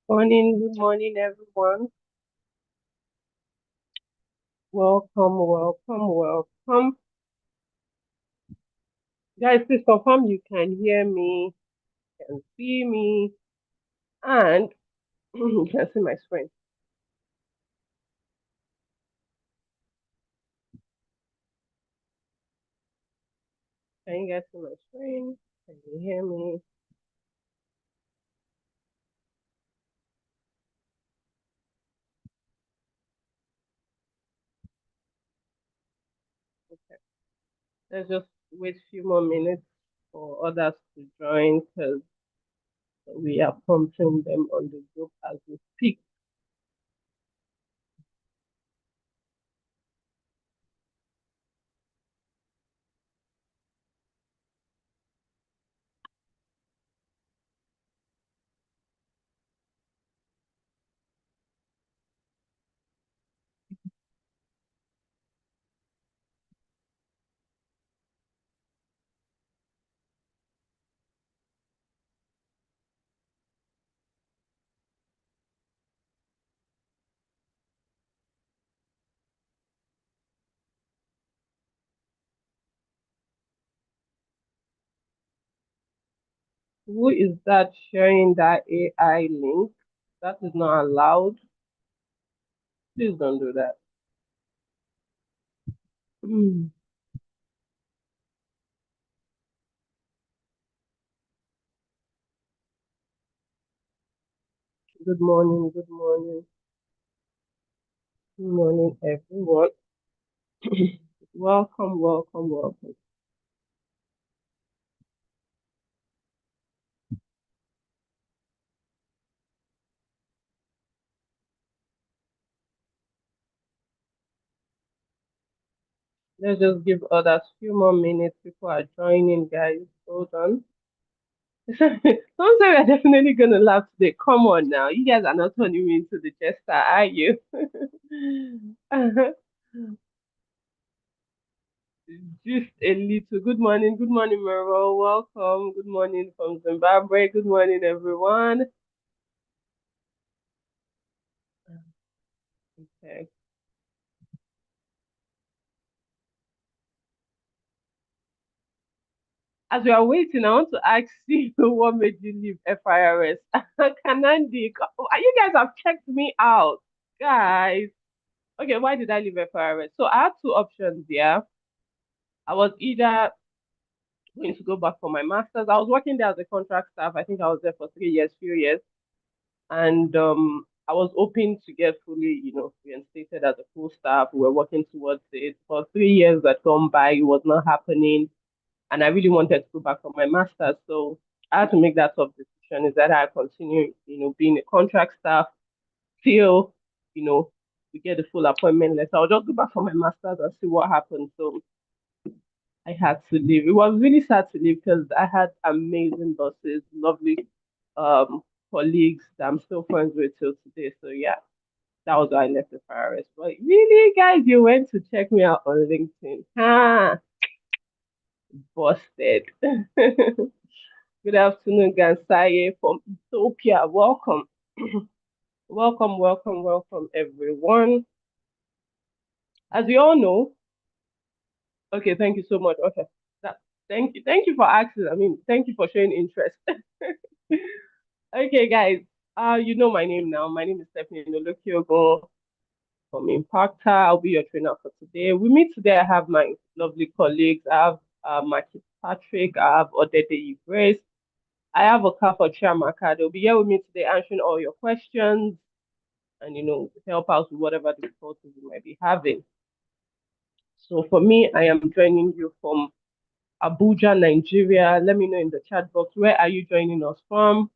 Good morning, everyone. Welcome, welcome, welcome. Guys, please confirm you can hear me, can see me, and you can see my screen. Can you guys see my screen? Can you hear me? Okay. Let's just wait a few more minutes for others to join because we are prompting them on the group as we speak. Who is that sharing that AI link? That is not allowed. Please don't do that. Good morning, good morning, good morning, everyone. Welcome, welcome, welcome. Let's just give others a few more minutes. People are joining, guys. Hold on. Don't say we're definitely gonna laugh today. Come on now. You guys are not turning me into the jester, are you? Just a little. Good morning, Merle. Welcome. Good morning from Zimbabwe. Good morning, everyone. Okay. As we are waiting, I want to ask you what made you leave FIRS. Kanandi, you guys have checked me out, guys. Okay, why did I leave FIRS? So I had two options here. I was either going to go back for my master's. I was working there as a contract staff. I think I was there for 3 years, few years, and I was hoping to get fully, reinstated as a full staff. We were working towards it. For 3 years that gone by, it was not happening and I really wanted to go back for my master's. So I had to make that tough decision. Is that I continue, being a contract staff till, you know, we get the full appointment letter. I'll just go back for my master's and see what happens. So I had to leave. It was really sad to leave because I had amazing bosses, lovely um colleagues that I'm still friends with till today. So yeah, that was why I left the Paris. But really, guys, you went to check me out on LinkedIn. Ha, busted. Good afternoon, Gansaye from Ethiopia. Welcome. Welcome, welcome, welcome, everyone. As you all know, okay, thank you so much. Okay, that, thank you for asking. I mean, thank you for showing interest. Okay, guys, you know my name now. My name is Stephanie Nolokiogo from Impacta. I'll be your trainer for today. We meet today. I have my lovely colleagues. I have Marcus Patrick. I have Odete Grace. I have a car for Chiamaka. They'll be here with me today answering all your questions and help out with whatever difficulties you might be having. So for me, I am joining you from Abuja, Nigeria. Let me know in the chat box, where are you joining us from?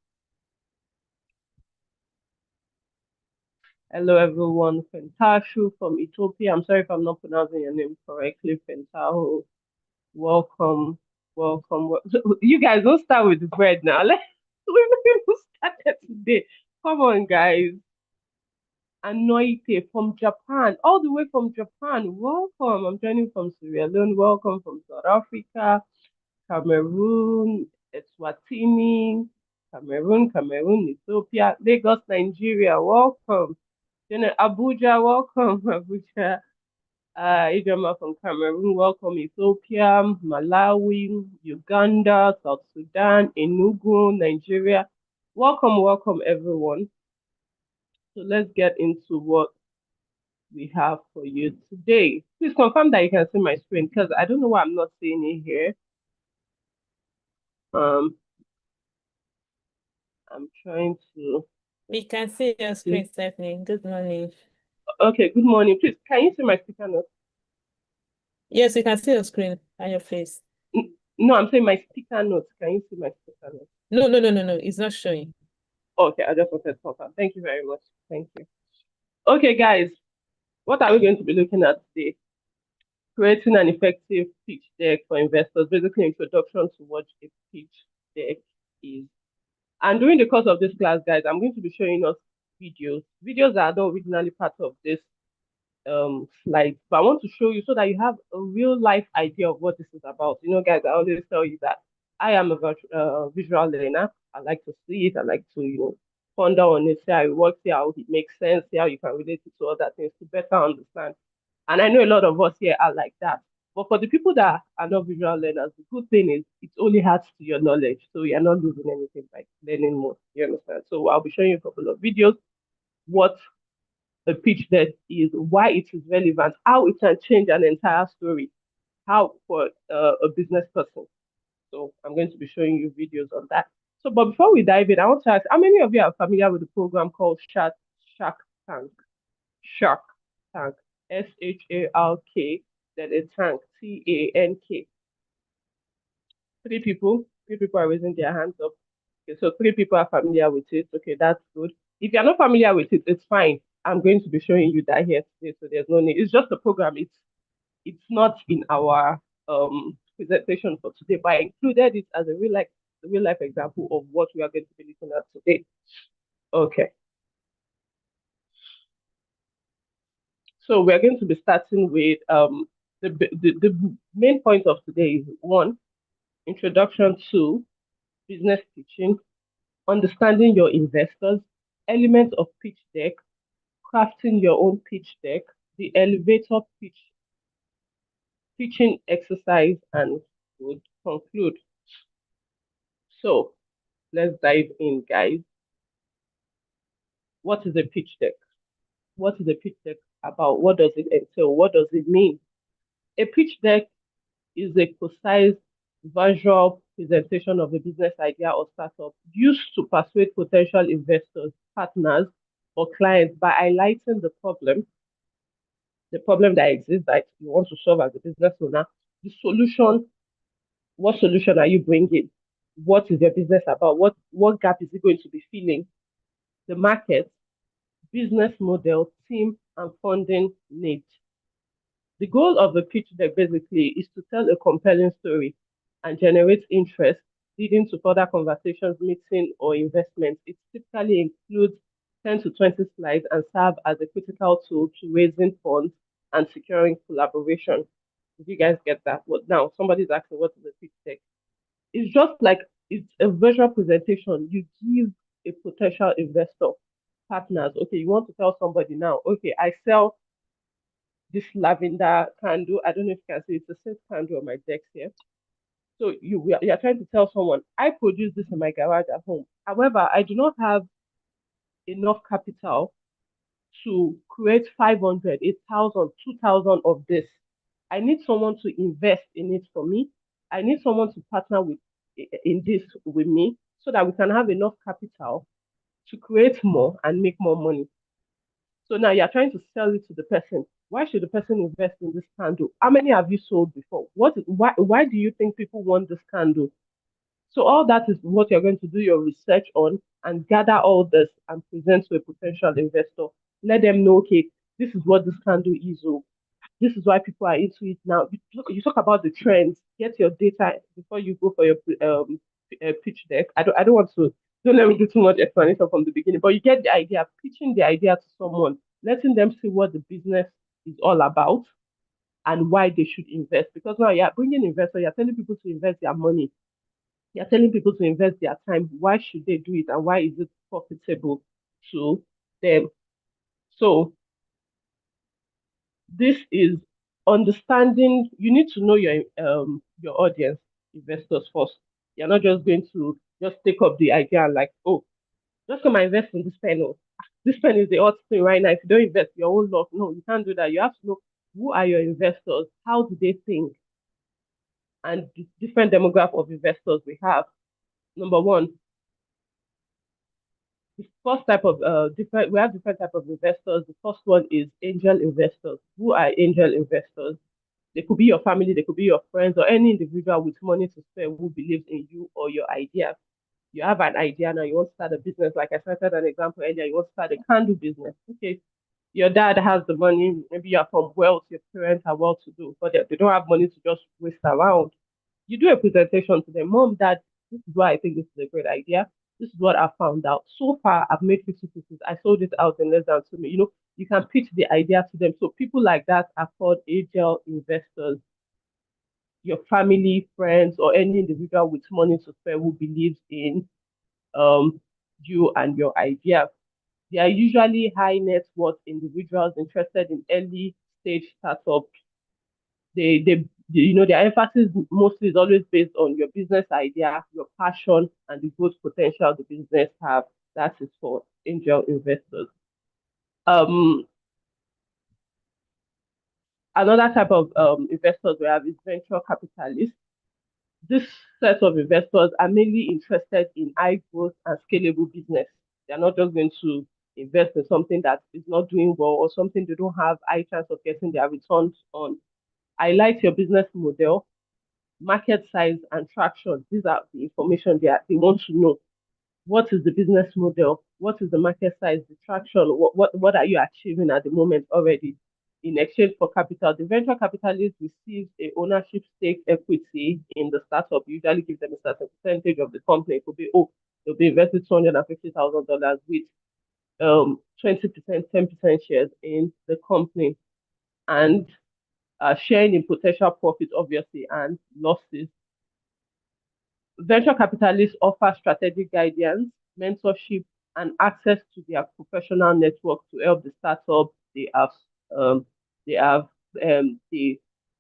Hello everyone, Fentashu from Ethiopia. I'm sorry if I'm not pronouncing your name correctly, Fentahu. Welcome, welcome. You guys don't start with the bread now. We've not even started today. Come on, guys. Anoite from Japan, all the way from Japan. Welcome. I'm joining from Sierra Leone. Welcome from South Africa, Cameroon, Eswatini. Cameroon, Ethiopia, Lagos, Nigeria, welcome. Abuja, welcome, Abuja. Ijoma from Cameroon, welcome. Ethiopia, Malawi, Uganda, South Sudan, Enugu, Nigeria. Welcome, everyone. So let's get into what we have for you today. Please confirm that you can see my screen because I don't know why I'm not seeing it here. Um, I'm trying to. We can see your screen, Stephanie. Good morning. Okay, good morning. Please, can you see my speaker note? Yes, we can see your screen and your face. No, I'm saying my speaker notes. Can you see my speaker notes? No. It's not showing. Okay, I just wanted to confirm. Thank you very much. Thank you. Okay, guys, what are we going to be looking at today? Creating an effective pitch deck for investors, basically introduction to what a pitch deck is. And during the course of this class, guys, I'm going to be showing us videos that are not originally part of this slides, but I want to show you so that you have a real life idea of what this is about. You know, guys, I always tell you that I am a visual learner. I like to see it. I like to, ponder on it, see how it works, see how it makes sense, see how you can relate it to other things to better understand. And I know a lot of us here are like that. But for the people that are not visual learners, the good thing is it only adds to your knowledge. So you're not losing anything by learning more. You understand? So I'll be showing you a couple of videos, what a pitch deck is, why it is relevant, how it can change an entire story, how for a business person. So I'm going to be showing you videos on that. So, but before we dive in, I want to ask, how many of you are familiar with the program called Shark Tank? Shark Tank, SHARK, then a tank, TANK. Three people are raising their hands up. Okay, so three people are familiar with it. Okay, that's good. If you're not familiar with it, it's fine. I'm going to be showing you that here today, so there's no need. It's just a program. It's not in our presentation for today, but I included it as a real life example of what we are going to be looking at today. Okay. So we're going to be starting with the main point of today is one, introduction to business pitching, understanding your investors, elements of pitch deck, crafting your own pitch deck, the elevator pitching exercise, and would conclude. So let's dive in, guys. What is a pitch deck? What is a pitch deck about? What does it entail? What does it mean? A pitch deck is a precise visual presentation of a business idea or startup used to persuade potential investors, partners, or clients by highlighting the problem that exists that you want to solve as a business owner, the solution, what solution are you bringing? What is your business about? What gap is it going to be filling? The market, business model, team, and funding needs. The goal of the pitch deck basically is to tell a compelling story and generate interest, leading to further conversations, meeting, or investments. It typically includes 10 to 20 slides and serve as a critical tool to raising funds and securing collaboration. Did you guys get that? What now? Somebody's asking what is a pitch deck? It's just like it's a visual presentation. You give a potential investor partners. Okay, you want to tell somebody now, okay, I sell this lavender candle. I don't know if you can see it's a set candle on my desk here. So you're trying to tell someone, I produce this in my garage at home. However, I do not have enough capital to create 500, 8,000, 2,000 of this. I need someone to invest in it for me. I need someone to partner with in this with me so that we can have enough capital to create more and make more money. So now you're trying to sell it to the person. Why should the person invest in this candle? How many have you sold before? Why do you think people want this candle? So all that is what you're going to do your research on and gather all this and present to a potential investor. Let them know, okay, this is what this candle is. Oh, this is why people are into it now. You talk about the trends. Get your data before you go for your pitch deck. I don't want to. Don't let me do too much explanation from the beginning, but you get the idea. Pitching the idea to someone, letting them see what the business is all about and why they should invest. Because now you're bringing investors, you're telling people to invest their money You're telling people to invest their time. Why should they do it, and why is it profitable to them? So this is understanding. You need to know your audience, investors first. You're not just going to just take up the idea and like, oh, just come and invest in this pen. Oh, this pen is the hot thing right now. If you don't invest your own luck, no, you can't do that. You have to know who are your investors, how do they think, and the different demographic of investors we have. Number one, the first type of different we have different type of investors. The first one is angel investors. Who are angel investors? They could be your family, they could be your friends, or any individual with money to spare who believes in you or your idea. You have an idea now, you want to start a business. Like I cited an example earlier, you want to start a candle business. Okay, your dad has the money, maybe you're from wealth, your parents are well to do, but they don't have money to just waste around. You do a presentation to them, mom, dad, this is why I think this is a great idea. This is what I found out. So far, I've made 50 pieces. I sold it out in less than 2 minutes. You can pitch the idea to them. So people like that are called angel investors. Your family, friends, or any individual with money to spare who believes in um you and your idea. They are usually high net worth individuals interested in early stage startups. Their emphasis mostly is always based on your business idea, your passion, and the growth potential the business have. That is for angel investors. Um, Another type of investors we have is venture capitalists. This set of investors are mainly interested in high growth and scalable business. They're not just going to invest in something that is not doing well or something they don't have high chance of getting their returns on. I like your business model, market size, and traction. These are the information they want to know. What is the business model? What is the market size, the traction? What are you achieving at the moment already? In exchange for capital, the venture capitalist receives a ownership stake equity in the startup. You usually give them a certain percentage of the company. It could be, oh, they'll be invested $250,000 with 20%, 10% shares in the company, and sharing in potential profit, obviously, and losses. Venture capitalists offer strategic guidance, mentorship, and access to their professional network to help the startup um, they have the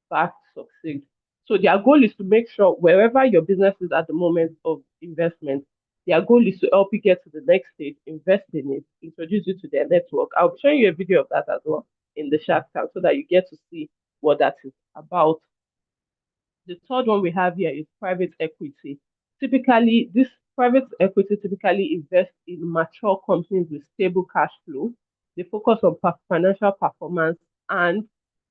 back succeed. So their goal is to make sure wherever your business is at the moment of investment, their goal is to help you get to the next stage, invest in it, introduce you to their network. I'll be showing you a video of that as well in the Shark Tank so that you get to see what that is about. The third one we have here is private equity. Typically, this private equity typically invests in mature companies with stable cash flow. They focus on financial performance and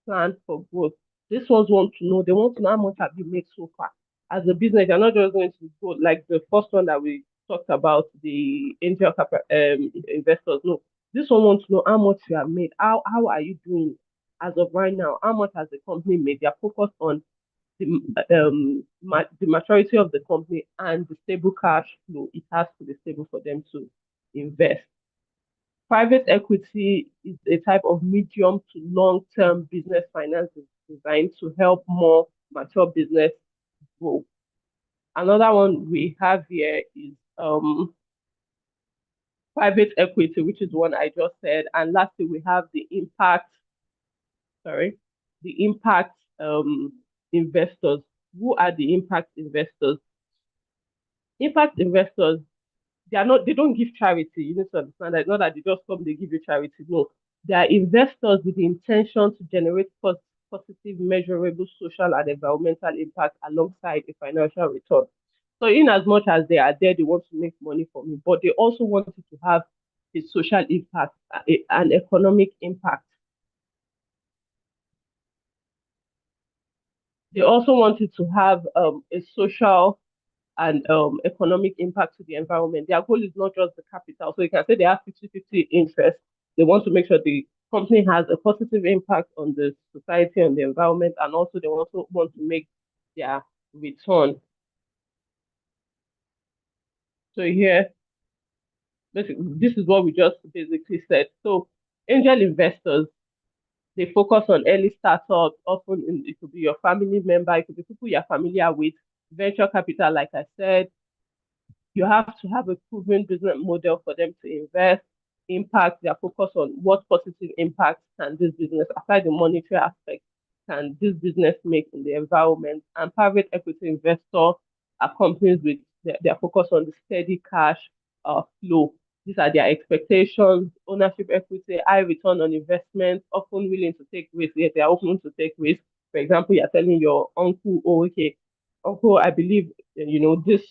plan for growth. These ones want to know, they want to know how much have you made so far. As a business, you're not just going to go like the first one that we talked about, the angel investors. No, this one wants to know how much you have made. How are you doing as of right now? How much has the company made? They're focused on the maturity of the company and the stable cash flow. It has to be stable for them to invest. Private equity is a type of medium to long-term business finance designed to help more mature business grow. Another one we have here is private equity, which is one I just said. And lastly, we have sorry, the impact investors. Who are the impact investors? Impact investors, they don't give charity. You need to understand that. Not that they just come, they give you charity. No. They are investors with the intention to generate positive, measurable social and environmental impact alongside a financial return. So in as much as they are there, they want to make money from it, but they also want it to have a social impact, an economic impact. They also want it to have a social and economic impact to the environment. Their goal is not just the capital. So you can say they have 50-50 interest. They want to make sure the company has a positive impact on the society and the environment, and also they also want to make their return. So here, basically, this is what we just basically said. So angel investors, they focus on early startups. Often it could be your family member, it could be people you're familiar with. Venture capital, like I said, you have to have a proven business model for them to invest, impact, their focus on what positive impact can this business, aside the monetary aspect, can this business make in the environment. And private equity investor are companies with their focus on the steady cash flow. These are their expectations, ownership equity, high return on investment, often willing to take risks. Yes, they are open to take risks. For example, you're telling your uncle, oh, okay, uncle, I believe, this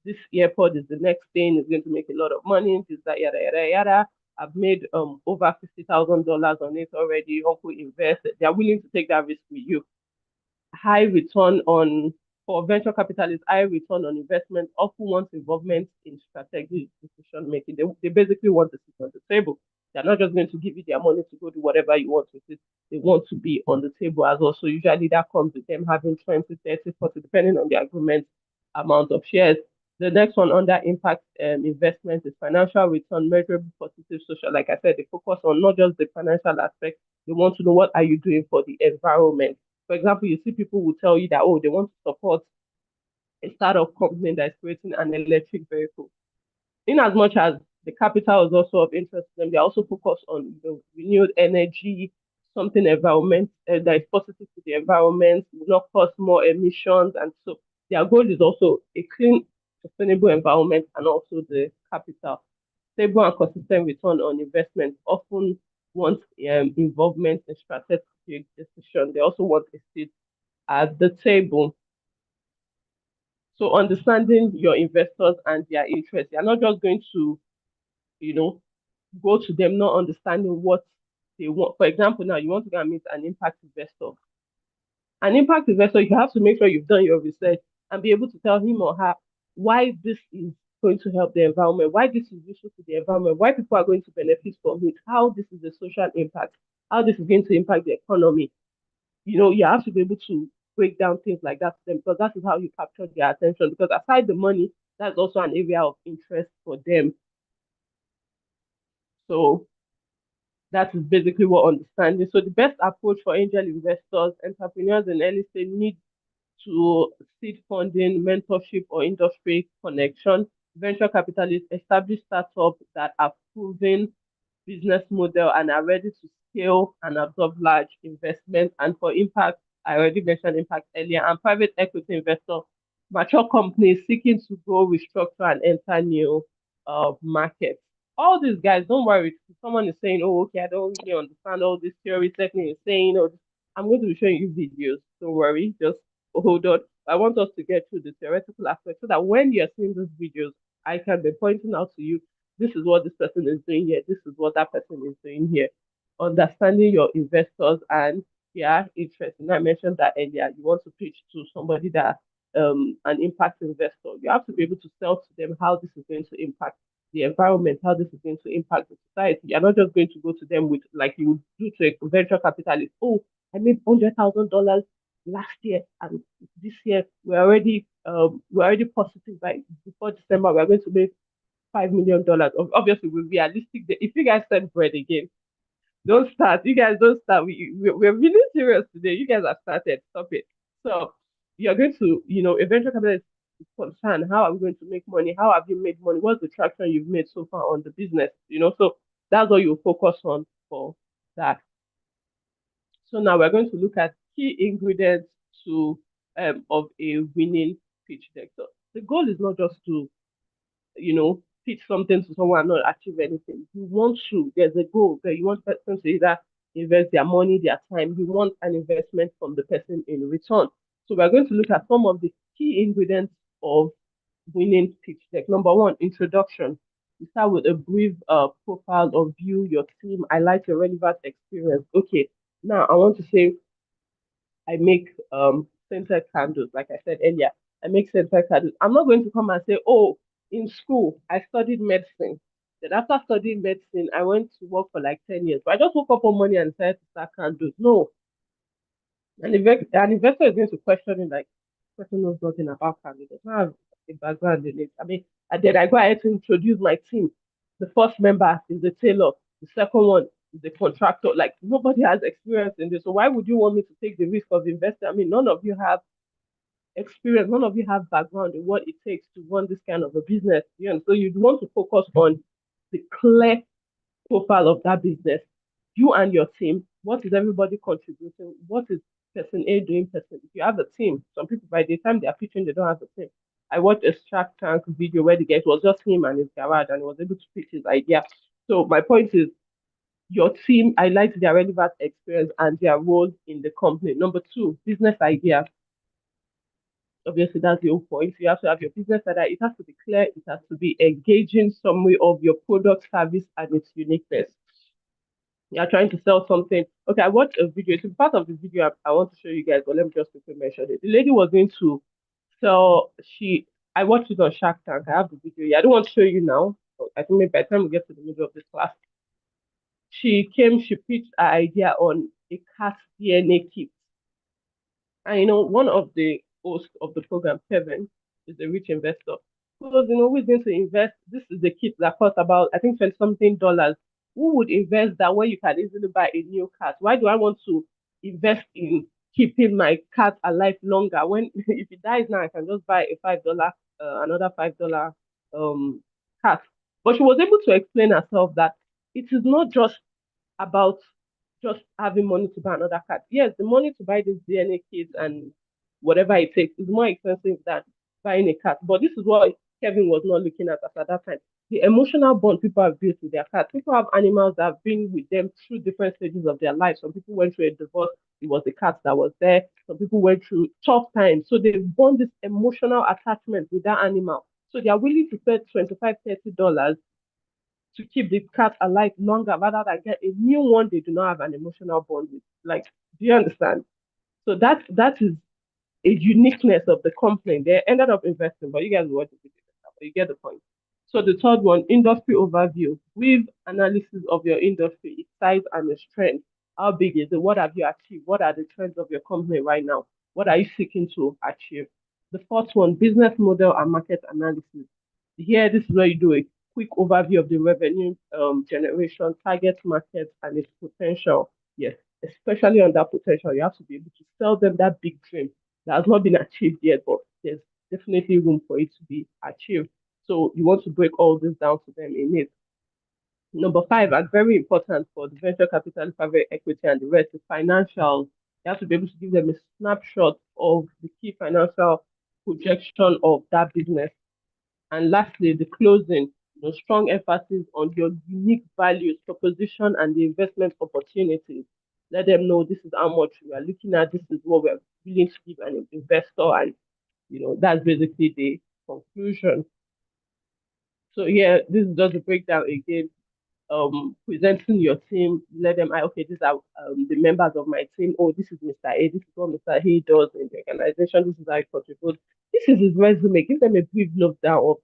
this airport is the next thing, is going to make a lot of money, this, that, yada, yada, yada. I've made over $50,000 on it already. Uncle invested. They're willing to take that risk with you. High return on For venture capitalists, high return on investment often wants involvement in strategic decision making. They basically want to sit on the table. They're not just going to give you their money to go do whatever you want with it. They want to be on the table as well. So usually that comes with them having 20, 30, 40, depending on the agreement amount of shares. The next one under impact investment is financial return, measurable, positive, social. Like I said, they focus on not just the financial aspect. They want to know what are you doing for the environment. For example, you see people will tell you that, oh, they want to support a startup company that is creating an electric vehicle. In as much as the capital is also of interest to them, they also focus on renewed energy, something environment that is positive to the environment, will not cause more emissions. And so their goal is also a clean, sustainable environment and also the capital. Stable and consistent return on investment often want involvement in strategic decision. They also want a seat at the table. So understanding your investors and their interests, you're not just going to, you know, go to them not understanding what they want. For example, now you want to go and meet an impact investor. An impact investor, you have to make sure you've done your research and be able to tell him or her why this is going to help the environment, why this is useful to the environment, why people are going to benefit from it, how this is a social impact, how this is going to impact the economy. You have to be able to break down things like that to them because that is how you capture their attention. Because aside the money, that's also an area of interest for them. So that is basically what understanding. So the best approach for angel investors, entrepreneurs in early stage need to seed funding, mentorship, or industry connection. Venture capitalists establish startups that are proven business model and are ready to scale and absorb large investments. And for impact, I already mentioned impact earlier, and private equity investor, mature companies seeking to grow, restructure, and enter new markets. All these guys, don't worry. If someone is saying, oh, okay, I don't really understand all this theory, technique is saying, oh, I'm going to be showing you videos. Don't worry, just hold on. I want us to get through the theoretical aspect so that when you're seeing these videos, I can be pointing out to you, this is what this person is doing here, this is what that person is doing here. Understanding your investors and their interest. And I mentioned that earlier. You want to pitch to somebody that an impact investor. You have to be able to sell to them how this is going to impact the environment, how this is going to impact the society. You're not just going to go to them with like you do to a venture capitalist. Oh, I made $100,000 last year, and this year we're already positive by before December. We're going to make $5 million. Obviously, we're realistic. If you guys send bread again, don't start. You guys don't start. We're really serious today. You guys have started. Stop it. So you're going to, a venture capitalist is concerned. How are we going to make money? How have you made money? What's the traction you've made so far on the business? So that's what you focus on for that. So now we're going to look at key ingredients to of a winning pitch deck. So the goal is not just to pitch something to someone and not achieve anything. You want to, there's a goal that you want the person to either invest their money, their time. You want an investment from the person in return. So we're going to look at some of the key ingredients of winning pitch deck. Number one, introduction. You start with a brief profile of you, your team, highlight your relevant experience. Okay, now I want to say I make scented candles, like I said earlier. I make scented candles. I'm not going to come and say, oh, in school I studied medicine. Then after studying medicine, I went to work for like 10 years. But I just woke up one morning and decided to start candles. No. An investor is going to question it like, person knows nothing about candles. Does not have a background in it. I mean, and then I go ahead to introduce my team. The first member is the tailor. The second one the contractor. Like nobody has experience in this. So why would you want me to take the risk of investing? I mean, none of you have experience, none of you have background in what it takes to run this kind of a business. You know, so you'd want to focus on the clear profile of that business. You and your team, what is everybody contributing? What is person A doing? Person, if you have a team, some people by the time they are pitching, they don't have a team. I watched a Shark Tank video where the guy, it was just him and his garage, and he was able to pitch his idea. So my point is, your team highlights their relevant experience and their role in the company. Number two, business idea. Obviously, that's the whole point. You have to have your business idea. It has to be clear. It has to be engaging summary of your product, service, and its uniqueness. You're trying to sell something. Okay, I watched a video. It's part of the video I want to show you guys, but let me just quickly mention it. The lady was going to sell. I watched it on Shark Tank. I have the video. Yeah, I don't want to show you now. I think maybe by the time we get to the middle of this class, she pitched her idea on a cat DNA kit. And one of the hosts of the program, Kevin, is a rich investor. Who was, who's going to invest? This is the kit that cost about, I think, 20 something dollars. Who would invest that when you can easily buy a new cat? Why do I want to invest in keeping my cat alive longer? When if it dies now, I can just buy a $5, another $5 cat. But she was able to explain herself that it is not just about just having money to buy another cat. Yes, the money to buy this DNA kit and whatever it takes is more expensive than buying a cat. But this is what Kevin was not looking at that time. The emotional bond people have built with their cats. People have animals that have been with them through different stages of their life. Some people went through a divorce, it was the cat that was there. Some people went through tough times. So they bond this emotional attachment with that animal. So they are willing to spend $25, $30 to keep the cat alive longer rather than get a new one they do not have an emotional bond with. Like, do you understand? So that is a uniqueness of the company. They ended up investing, but you guys watch the video, but you get the point. So the third one, industry overview. With analysis of your industry, its size and its trend. How big is it? What have you achieved? What are the trends of your company right now? What are you seeking to achieve? The fourth one, business model and market analysis. Here, this is where you do a quick overview of the revenue generation, target market, and its potential. Yes, especially on that potential, you have to be able to sell them that big dream that has not been achieved yet, but there's definitely room for it to be achieved. So you want to break all this down to them in it. Number five, and very important for the venture capital, private equity, and the rest, is financials. You have to be able to give them a snapshot of the key financial projection of that business. And lastly, the closing, strong emphasis on your unique values, proposition, and the investment opportunities. Let them know this is how much we are looking at, this is what we're willing to give an investor, and that's basically the conclusion. So yeah, this is just a breakdown again. Presenting your team, let them, okay, these are the members of my team. Oh, this is Mr. A, this is what Mr. A does in the organization, this is how he contributes. This is his resume. Give them a brief lowdown of,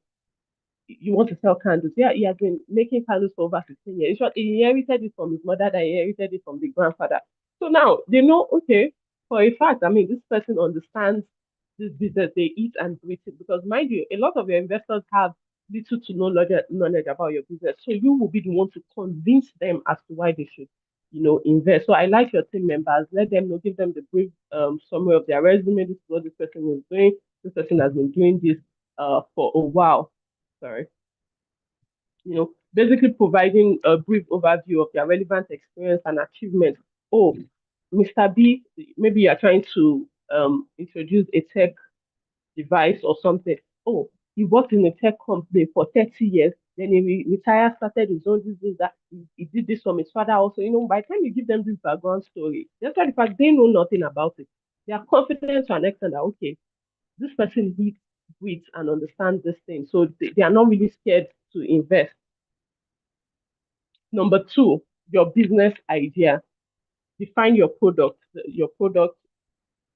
you want to sell candles. Yeah, he has been making candles for over 15 years. In short, he inherited it from his mother, that inherited it from the grandfather. So now they know, okay, for a fact, I mean, this person understands this business, they eat and breathe it. Because mind you, a lot of your investors have little to no knowledge about your business. So you will be the one to convince them as to why they should, invest. So I like your team members, let them know, give them the brief summary of their resume. This is what this person is doing. This person has been doing this for a while. Sorry, basically providing a brief overview of their relevant experience and achievement. Oh, Mr. B, maybe you're trying to introduce a tech device or something. Oh, he worked in a tech company for 30 years, then he retired, started his own business, that he did this from his father also. By the time you give them this background story, despite the fact they know nothing about it, they are confident to an extent that, okay, this person reads, reads and understands this thing. So they are not really scared to invest. Number two, your business idea. Define your product. Your product.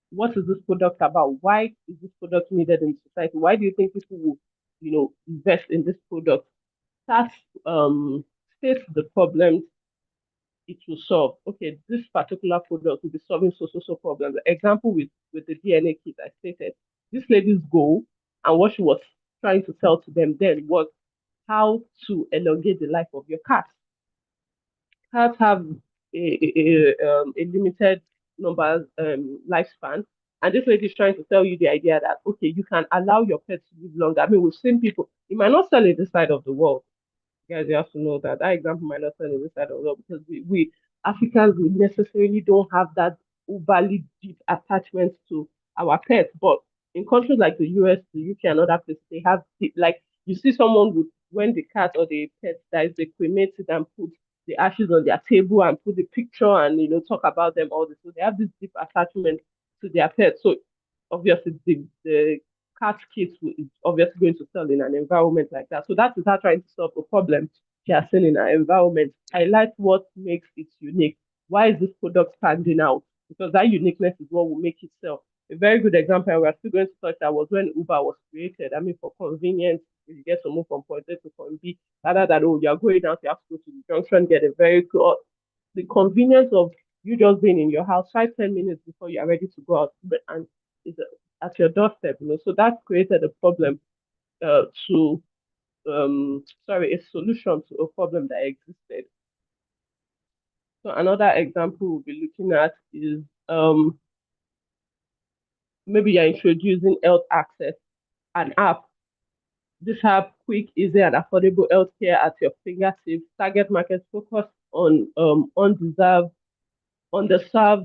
What is this product about? Why is this product needed in society? Why do you think people will, invest in this product? Start state the problems it will solve. Okay, this particular product will be solving so problems. The example with the DNA kit I stated, this lady's goal and what she was trying to sell to them then was how to elongate the life of your cat. cats have a limited number lifespan. And this lady is trying to tell you the idea that, okay, you can allow your pet to live longer. I mean, we've seen people, it might not sell it this side of the world. Guys, you have to know that example might not sell it this side of the world because we Africans, we necessarily don't have that overly deep attachment to our pets. But in countries like the US, the UK, and other places, they have deep, like you see someone with when the cat or the pet dies, they cremate it and put the ashes on their table and put the picture and talk about them all this. So they have this deep attachment to their pets. So obviously the cat kit is obviously going to sell in an environment like that. So that is her trying to solve a problem she has seen in her environment. Highlight what makes it unique. Why is this product standing out? Because that uniqueness is what will make it sell. A very good example, and we're still going to touch that, was when Uber was created. I mean, for convenience, you get to move from point A to point B, rather than, oh, you're going out, you have to go to the junction, get a very good, the convenience of you just being in your house 5-10 minutes before you are ready to go out, and it's at your doorstep. So that created a problem to sorry, a solution to a problem that existed. So another example we'll be looking at is maybe you're introducing health access, an app. This app, quick, easy, and affordable healthcare at your fingertips. Target market focus on underserved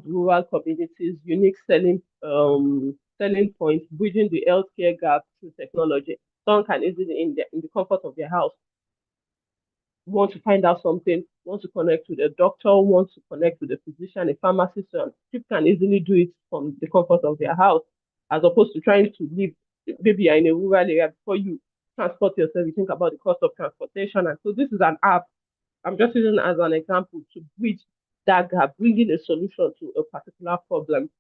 rural communities, unique selling points, bridging the healthcare gap through technology. Someone can easily in the comfort of their house want to find out something, want to connect with a doctor, want to connect with a physician, a pharmacist, and people can easily do it from the comfort of their house, as opposed to trying to live maybe you're in a rural area before you transport yourself, you think about the cost of transportation. And so this is an app. I'm just using as an example to bridge that gap, bringing a solution to a particular problem.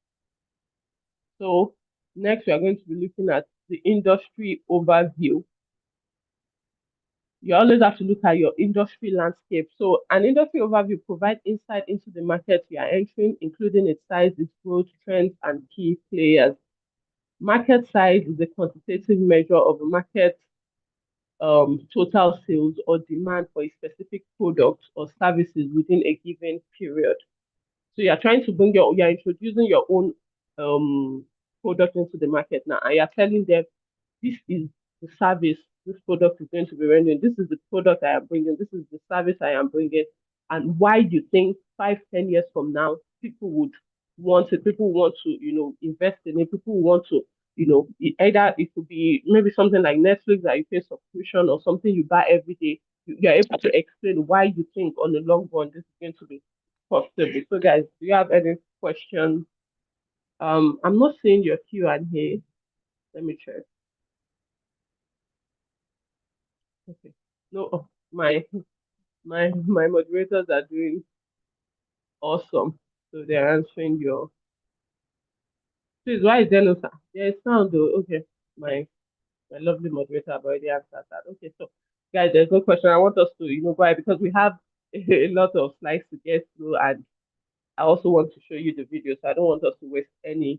So next, we are going to be looking at the industry overview. You always have to look at your industry landscape. So an industry overview provides insight into the market you are entering, including its size, its growth, trends, and key players. Market size is a quantitative measure of a market total sales or demand for a specific product or services within a given period. So you're trying to you're introducing your own product into the market now, and you're telling them this is the service this product is going to be rendering. This is the product I am bringing. This is the service I am bringing. And why do you think 5-10 years from now, people would want it? People want to, invest in it. People want to, either it could be maybe something like Netflix that you pay subscription or something you buy every day. You're able to explain why you think on the long run this is going to be profitable. So, guys, do you have any questions? I'm not seeing your Q&A. Let me check. Okay. No, oh, my moderators are doing awesome. So they're answering your. Please, why is there no sound? There is sound though. Okay, my lovely moderator have already answered that. Okay, so guys, there's no question. I want us to go ahead because we have a lot of slides to get through, and I also want to show you the video, so I don't want us to waste any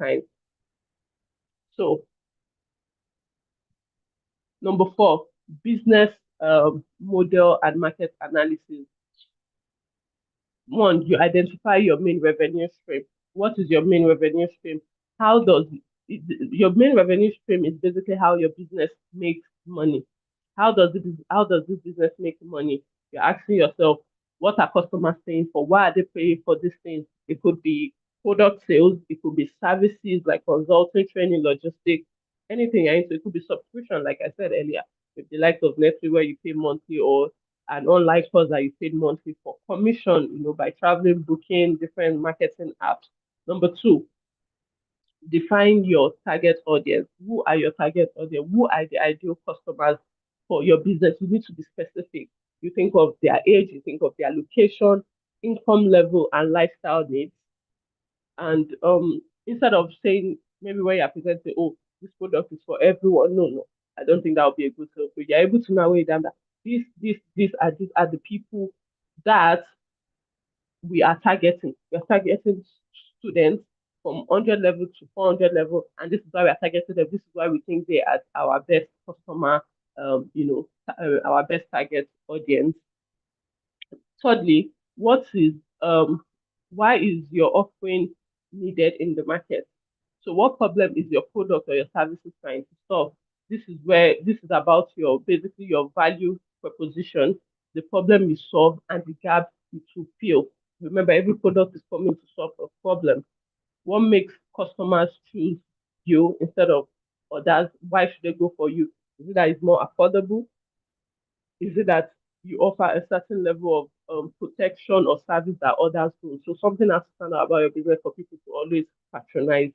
time. So number 4, business model and market analysis. 1, you identify your main revenue stream. What is your main revenue stream? How does your main revenue stream is basically how your business makes money. How does this business make money? You're asking yourself, what are customers paying for? Why are they paying for these things? It could be product sales, it could be services like consulting, training, logistics, anything you're into. It could be subscription, like I said earlier, with the likes of Netflix where you pay monthly, or an online course that you paid monthly for, commission, by traveling, booking, different marketing apps. Number 2, define your target audience. Who are your target audience? Who are the ideal customers for your business? You need to be specific. You think of their age, you think of their location, income level, and lifestyle needs. And instead of saying maybe when you're presenting, oh, this product is for everyone. No, I don't think that would be a good sales. So you're able to narrow it down that these are the people that we are targeting. We are targeting students from 100 level to 400 level, and this is why we are targeting them. This is why we think they are our best customer, our best target audience. Thirdly, what is why is your offering needed in the market? So what problem is your product or your services trying to solve? This is about your basically your value proposition, the problem you solve, and the gap it will fill. Remember, every product is coming to solve a problem. What makes customers choose you instead of others? Why should they go for you? Is it that it's more affordable? Is it that you offer a certain level of protection or service that others do? So something has to stand out about your business for people to always patronize.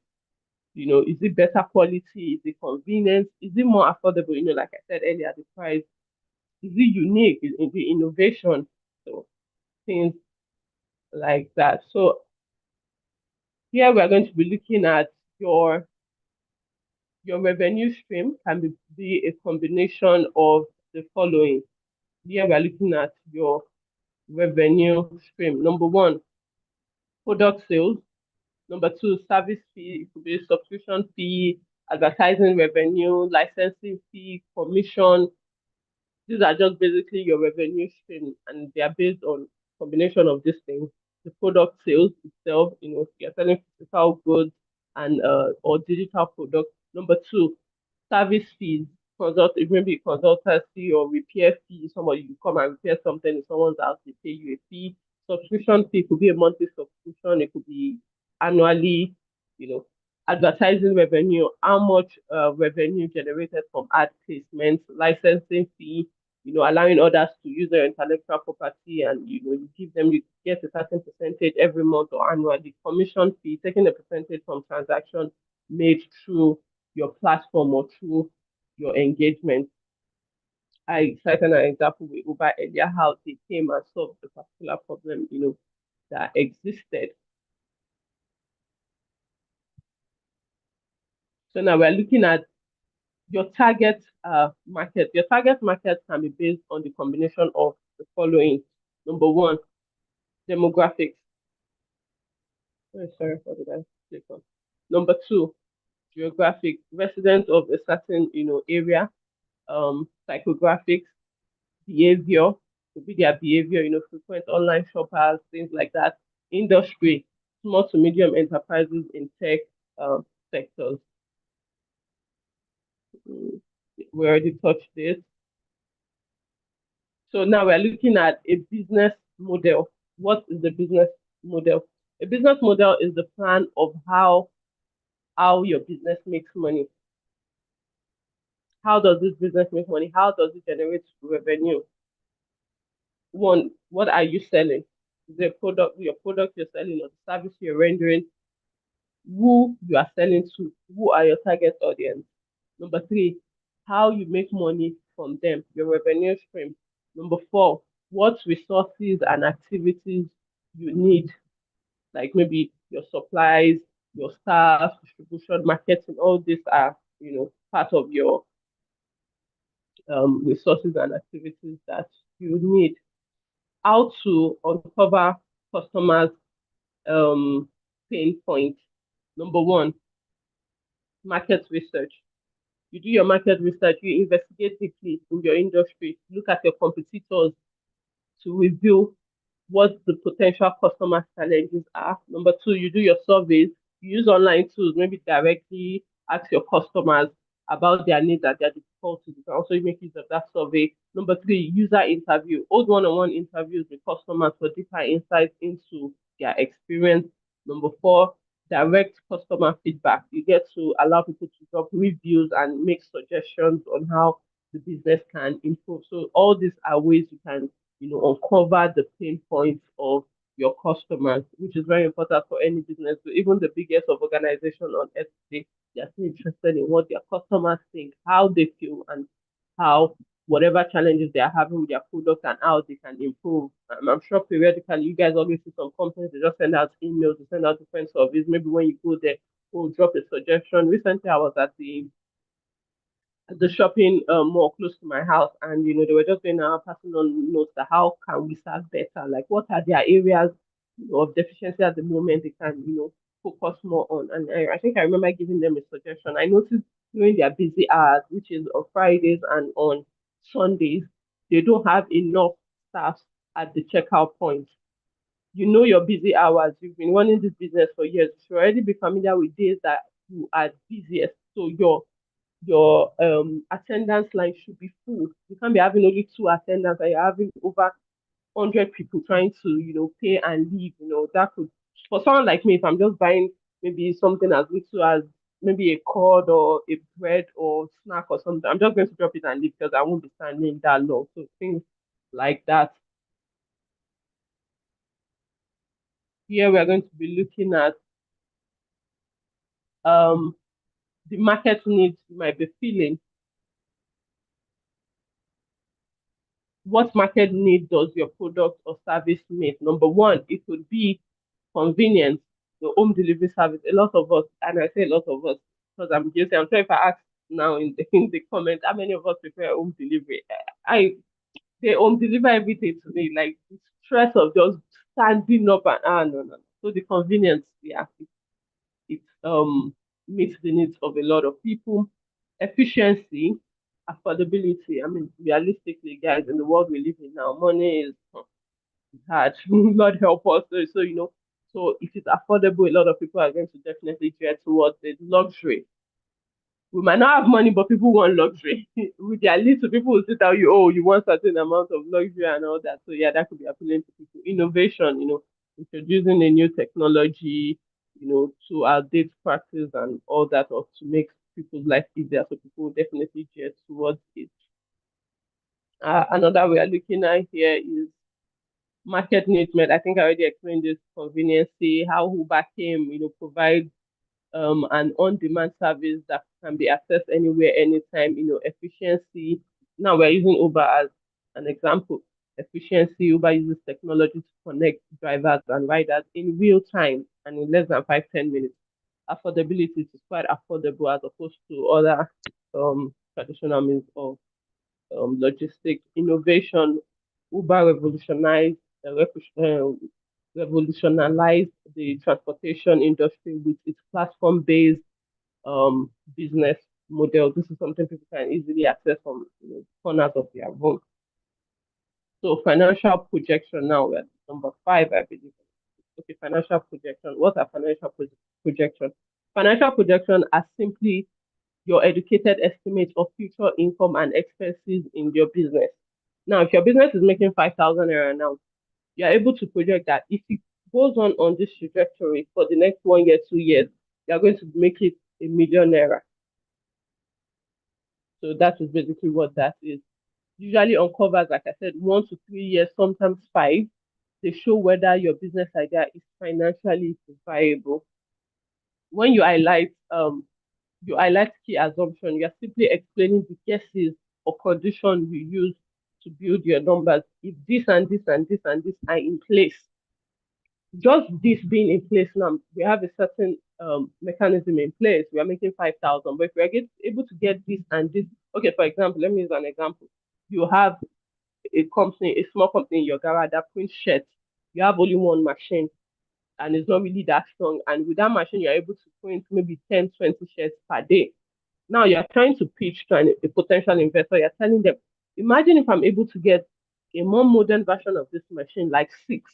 Is it better quality? Is it convenience? Is it more affordable? Like I said earlier, the price. Is it unique? Is it the innovation? So things like that. So here we're going to be looking at your revenue stream can be a combination of the following. Here we're looking at your revenue stream. Number one, product sales. Number two, service fee. It could be a subscription fee, advertising revenue, licensing fee, commission. These are just basically your revenue stream, and they are based on combination of these things. The product sales itself, if you're selling physical goods and or digital products. Number two, service fees, maybe consultancy or repair fee. Somebody you come and repair something in someone's house, they pay you a fee. Subscription fee could be a monthly subscription, it could be annually, you know. Advertising revenue, how much revenue generated from ad placements, licensing fee, allowing others to use their intellectual property, and you get a certain percentage every month or annually. Commission fee, taking a percentage from transactions made through your platform or through your engagement. I cited an example with Uber earlier, how they came and solved the particular problem, that existed. So now we're looking at your target market. Your target market can be based on the combination of the following. Number one, demographics. Oh, sorry, what did I click on? Number two, geographic, residents of a certain area. Psychographics, behavior, could be their behavior, frequent online shoppers, things like that. Industry, small to medium enterprises in tech sectors. Mm, we already touched this. So now we're looking at a business model. What is the business model? A business model is the plan of how your business makes money. How does this business make money? How does it generate revenue? One, what are you selling? Your product you're selling or the service you're rendering, who you are selling to, who are your target audience. Number three, how you make money from them, your revenue stream. Number four, what resources and activities you need, like maybe your supplies, your staff, distribution, marketing, all these are, part of your resources and activities that you need. How to uncover customers' pain points. Number one, market research. You do your market research, you investigate deeply in your industry, look at your competitors to reveal what the potential customer challenges are. Number two, you do your surveys, you use online tools, maybe directly ask your customers about their needs and their difficulties. You can also make use of that survey. Number three, user interview. Hold one-on-one interviews with customers for deeper insights into their experience. Number four, direct customer feedback. You get to allow people to drop reviews and make suggestions on how the business can improve. So all these are ways you can, uncover the pain points of your customers, which is very important for any business. So even the biggest of organization on earth today, they're still interested in what their customers think, how they feel, and how whatever challenges they are having with their product and how they can improve. I'm sure periodically you guys always see some companies, they just send out emails, they send out different surveys. Maybe when you go there, we'll drop a suggestion. Recently, I was at the shopping mall close to my house, and they were just doing our passing on notes that how can we serve better, like what are their areas of deficiency at the moment they can focus more on. And I think I remember giving them a suggestion. I noticed during their busy hours, which is on Fridays and on Sundays, they don't have enough staff at the checkout point. You know your busy hours. You've been running this business for years. You should already be familiar with days that you are busiest. So your attendance line should be full. You can't be having only two attendants and you're having over 100 people trying to, pay and leave. That could, for someone like me, if I'm just buying maybe something as little as maybe a cord or a bread or snack or something, I'm just going to drop it and leave because I won't be standing that long. So things like that. Here we are going to be looking at um, the market needs you might be feeling. What market need does your product or service meet? Number one, it could be convenience, the home delivery service. A lot of us, and I say a lot of us because I'm guilty. I'm sure if I ask now in the comment, how many of us prefer home delivery? I they home deliver everything to me, like the stress of just standing up and no. So the convenience, yeah, it meets the needs of a lot of people. Efficiency, affordability. I mean, realistically, guys, in the world we live in now, money is hard. Lord help us. So if it's affordable, a lot of people are going to definitely gear towards the luxury. We might not have money, but people want luxury. With their little, people will sit tell you, oh, you want certain amount of luxury and all that. So yeah, that could be appealing to people. Innovation, introducing a new technology, to outdate practice and all that, or to make people's life easier. So people will definitely gear towards it. Another we are looking at here is market needs met. I think I already explained this conveniency, how Uber came, provide an on-demand service that can be accessed anywhere, anytime, efficiency. Now we're using Uber as an example. Efficiency, Uber uses technology to connect drivers and riders in real time and in less than 5-10 minutes. Affordability is quite affordable as opposed to other traditional means of logistic innovation. Uber revolutionized the transportation industry with its platform-based business model. This is something people can easily access from corners of their home. So financial projection now we're at number 5, I believe. Okay, financial projection. What are financial projection? Financial projection are simply your educated estimate of future income and expenses in your business. Now, if your business is making 5,000 naira now, you're able to project that if it goes on this trajectory for the next 1 year, 2 years, you're going to make it 1 million naira. So that is basically what that is. Usually uncovers, like I said, 1 to 3 years, sometimes 5. They show whether your business idea is financially viable. When you highlight key assumption, you're simply explaining the guesses or conditions you use to build your numbers. If this and this and this and this are in place, just this being in place now, we have a certain mechanism in place. We are making 5,000, but if we are able to get this and this, okay, for example, let me use an example. You have a small company in your garage that prints shirts. You have only one machine and it's not really that strong. And with that machine, you're able to print maybe 10, 20 shirts per day. Now you're trying to pitch to a potential investor. You're telling them, imagine if I'm able to get a more modern version of this machine, like 6.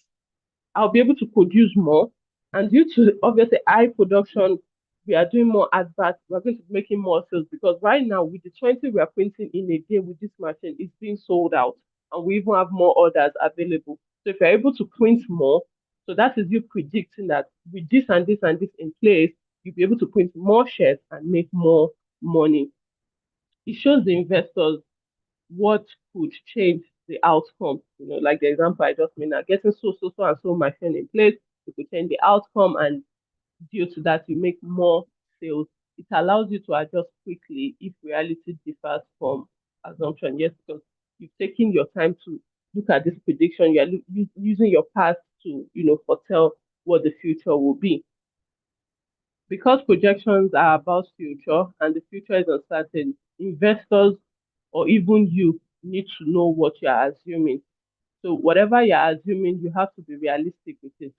I'll be able to produce more. And due to obviously high production, we are doing more adverts. We're going to be making more sales because right now with the 20 we are printing in a day with this machine, it's being sold out. And we even have more orders available. So if you're able to print more, so that is you predicting that with this and this and this in place, you'll be able to print more shares and make more money. It shows the investors what could change the outcome. Like the example I just made now, getting so and so machine in place, you could change the outcome, and due to that, you make more sales. It allows you to adjust quickly if reality differs from assumption. Yes, because you've taken your time to look at this prediction. You're using your past to, foretell what the future will be. Because projections are about future and the future is uncertain, investors or even you need to know what you're assuming. So whatever you're assuming, you have to be realistic with it.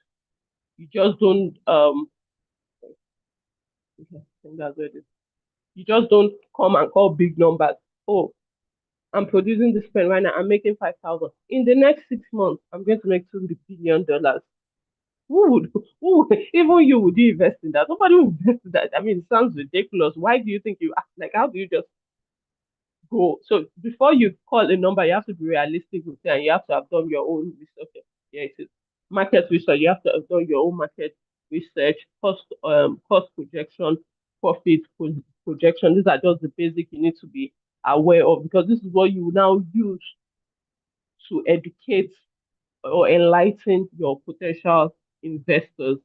You just don't okay, I think that's what it is. You just don't come and call big numbers. Oh, I'm producing this pen right now. I'm making 5,000. In the next 6 months, I'm going to make $2 billion. Even you would you invest in that? Nobody will invest in that. I mean, it sounds ridiculous. Why do you think you act like? How do you just go? So before you call a number, you have to be realistic with it, and you have to have done your own research. Okay, yeah, it is market research. You have to have done your own market research, cost projection, profit projection. These are just the basic you need to be aware of, because this is what you now use to educate or enlighten your potential investors.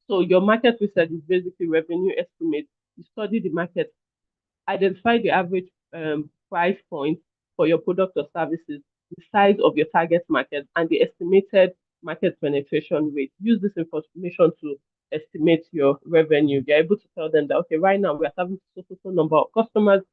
So your market research is basically revenue estimate. You study the market, identify the average price point for your product or services, the size of your target market, and the estimated market penetration rate. Use this information to estimate your revenue. You're able to tell them that, okay, right now we're having so number of customers,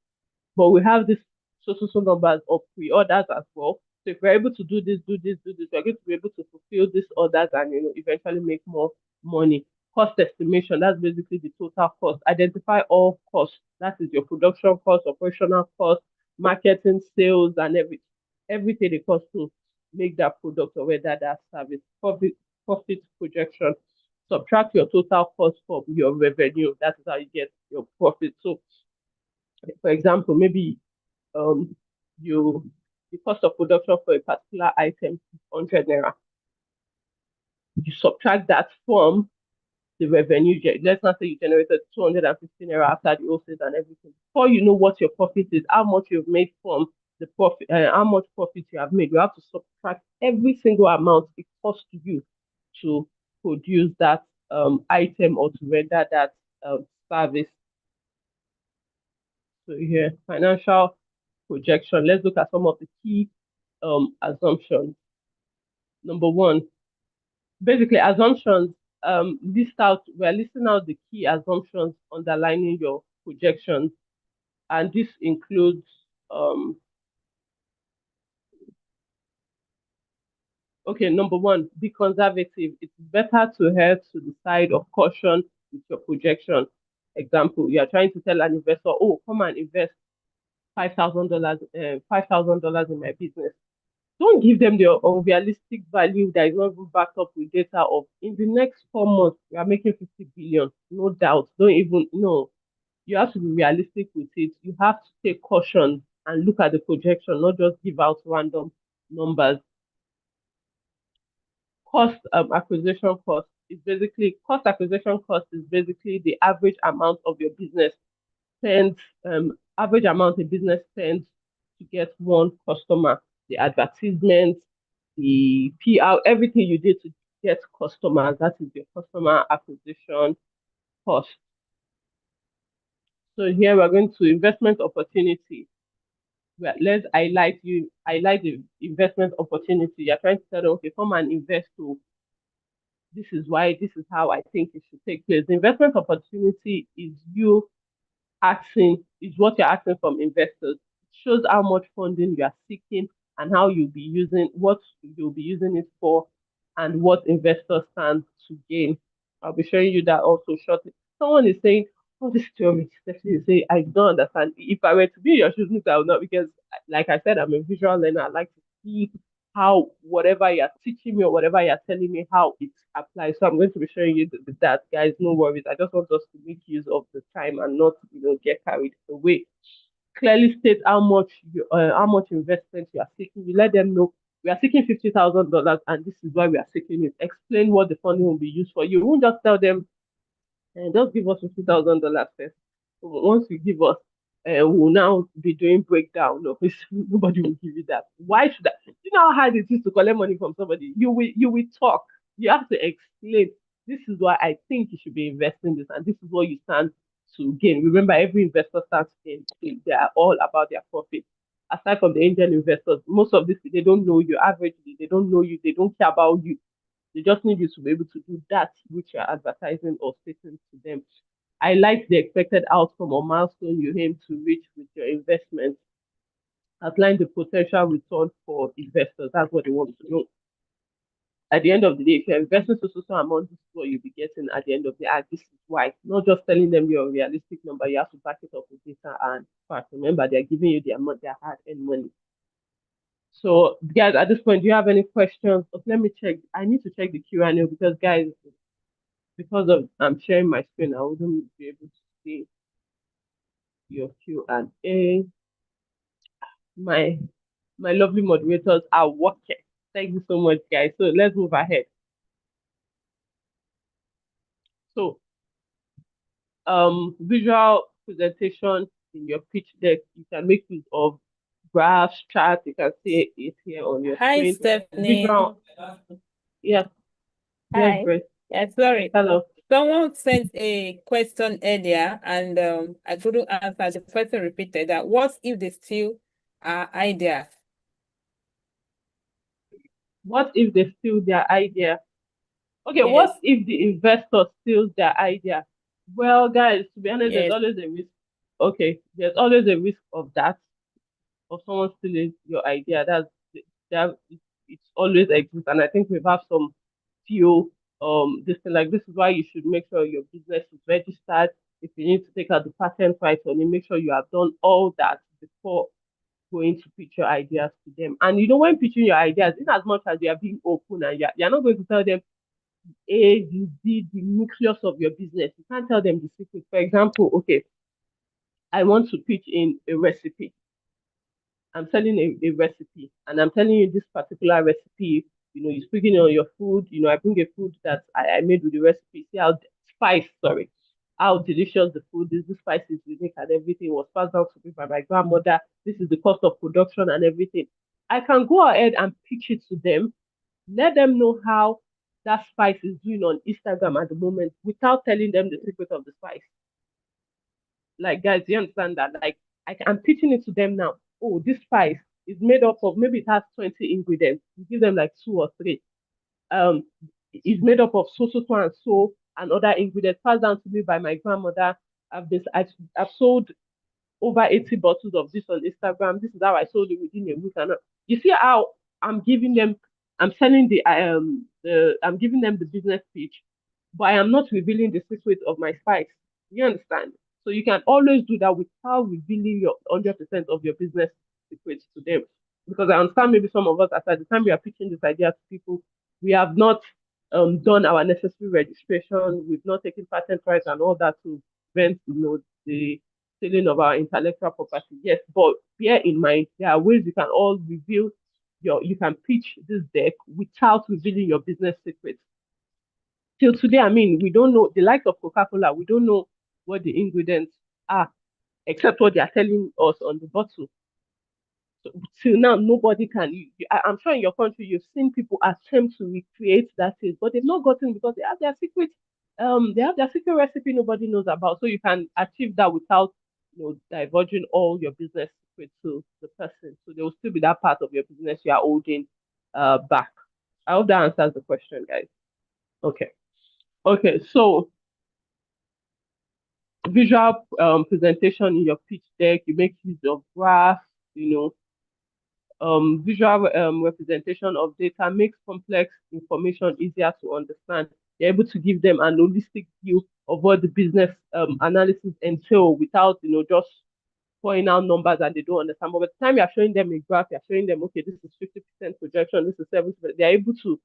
but we have this so numbers of pre-orders as well. So if we're able to do this, we're going to be able to fulfill these orders and eventually make more money. Cost estimation, that's basically the total cost. Identify all costs. That is your production cost, operational cost, marketing, sales, and everything it costs to make that product or whether that service. Profit projection. Subtract your total cost from your revenue. That is how you get your profit. So for example, maybe um you the cost of production for a particular item is 100 naira. You subtract that from the revenue. Let's not say you generated 250 naira after the wholesale and everything. Before you know what your profit is, how much you've made from the profit, how much profit you have made, you have to subtract every single amount it costs you to produce that item or to render that service. So here, financial projection. Let's look at some of the key assumptions. Number one, basically assumptions. We're listing out the key assumptions underlining your projections, and this includes okay, number one, be conservative. It's better to err to the side of caution with your projection. Example, you are trying to tell an investor, oh, come and invest $5,000 in my business. Don't give them the unrealistic value that is not even backed up with data of in the next 4 months we are making 50 billion. No doubt. Don't even no. You have to be realistic with it. You have to take caution and look at the projection, not just give out random numbers. Cost acquisition cost is basically the average amount of your business spends, average amount a business spends to get one customer. The advertisements, the PR, everything you did to get customers, that is your customer acquisition cost. So here we're going to investment opportunity. Let's highlight the investment opportunity. You're trying to tell them, okay, come and invest to this is why, this is how I think it should take place. The investment opportunity is what you're asking from investors. It shows how much funding you are seeking and how what you'll be using it for, and what investors stand to gain. I'll be showing you that also shortly. Someone is saying, "Oh, this theory definitely say I don't understand." If I were to be in your shoes, I would not, because, like I said, I'm a visual learner. I like to see how whatever you're teaching me or whatever you're telling me, how it applies. So I'm going to be showing you that, guys. No worries. I just want us to make use of the time and not, get carried away. Clearly state how much investment you are seeking. You let them know we are seeking $50,000, and this is why we are seeking it. Explain what the funding will be used for. You won't just tell them and just give us $50,000 first. Once you give us, we'll now be doing breakdown. No, nobody will give you that. Why should I? You know how hard it is to collect money from somebody? You will talk. You have to explain. This is why I think you should be investing this, and this is what you stand to gain. Remember, every investor stands to gain. They are all about their profit. Aside from the angel investors, most of this they don't know you. Averagely, they don't know you. They don't care about you. They just need you to be able to do that which you're advertising or stating to them. I like the expected outcome or milestone you aim to reach with your investment. Outline the potential return for investors. That's what they want to know. at the end of the day, if you're investing so amount, this is what you'll be getting at the end of the day. And this is why. Not just telling them your realistic number, you have to back it up with data and facts. Remember, they're giving you the amount they hard earned money. So, guys, at this point, do you have any questions? Let me check. I need to check the Q&A because, guys, because of I'm sharing my screen, I wouldn't be able to see your Q&A. My my lovely moderators are working. Thank you so much, guys. So let's move ahead. So, visual presentation in your pitch deck, you can make use of graphs, charts. You can see it here on your Hi, screen. Stephanie. Visual, yes, yes, Hi. Grace. Yeah, sorry. Hello. Someone sent a question earlier and I couldn't answer. The person repeated that. What if they steal our ideas? What if they steal their idea? Okay, Yes, what if the investor steals their idea? Well, guys, to be honest, there's yes. always a risk. Okay, there's always a risk of that, of someone stealing your idea. That it's always exists, and I think we've had some few this thing like this is why you should make sure your business is registered. If you need to take out the patent right on it, make sure you have done all that before going to pitch your ideas to them. And you know, when pitching your ideas, in as much as you are being open and you're not going to tell them A, B, Z, the nucleus of your business. You can't tell them the secret. For example, okay, I want to pitch in a recipe. I'm selling a recipe and I'm telling you this particular recipe, you're speaking on your food, I bring a food that I made with the recipe, see how sorry, how delicious the food is, the spices unique and everything was passed down to me by my grandmother. This is the cost of production and everything. I can go ahead and pitch it to them, let them know how that spice is doing on Instagram at the moment without telling them the secret of the spice. Like, guys, you understand that? Like, I'm pitching it to them now. Oh, this spice is made up of maybe it has 20 ingredients. You give them like two or three. Um, it's made up of so and so and other ingredients passed down to me by my grandmother. I've sold over 80 bottles of this on Instagram. This is how I sold it within a week. And you see how I'm giving them, I'm selling I'm giving them the business pitch, but I am not revealing the secret of my spice. You understand? So you can always do that without revealing your 100% of your business secrets to them. Because I understand maybe some of us, at the time we are pitching this idea to people, we have not done our necessary registration. We've not taken patent rights and all that to prevent, the stealing of our intellectual property. Yes, but bear in mind there are ways you can all reveal you can pitch this deck without revealing your business secrets. Till today, I mean, we don't know the likes of Coca-Cola, we don't know what the ingredients are, except what they are telling us on the bottle. So, till now, nobody can. I'm sure in your country you've seen people attempt to recreate that taste, but they've not gotten because they have their secret. They have their secret recipe nobody knows about. So you can achieve that without, divulging all your business secrets to the person. So there will still be that part of your business you are holding, back. I hope that answers the question, guys. Okay. Okay. So visual presentation in your pitch deck, you make use of graphs, visual representation of data makes complex information easier to understand. You're able to give them an holistic view of what the business analysis entail without, just pouring out numbers and they don't understand. But by the time you're showing them a graph, you're showing them, okay, this is 50% projection, this is 70%. They're able to,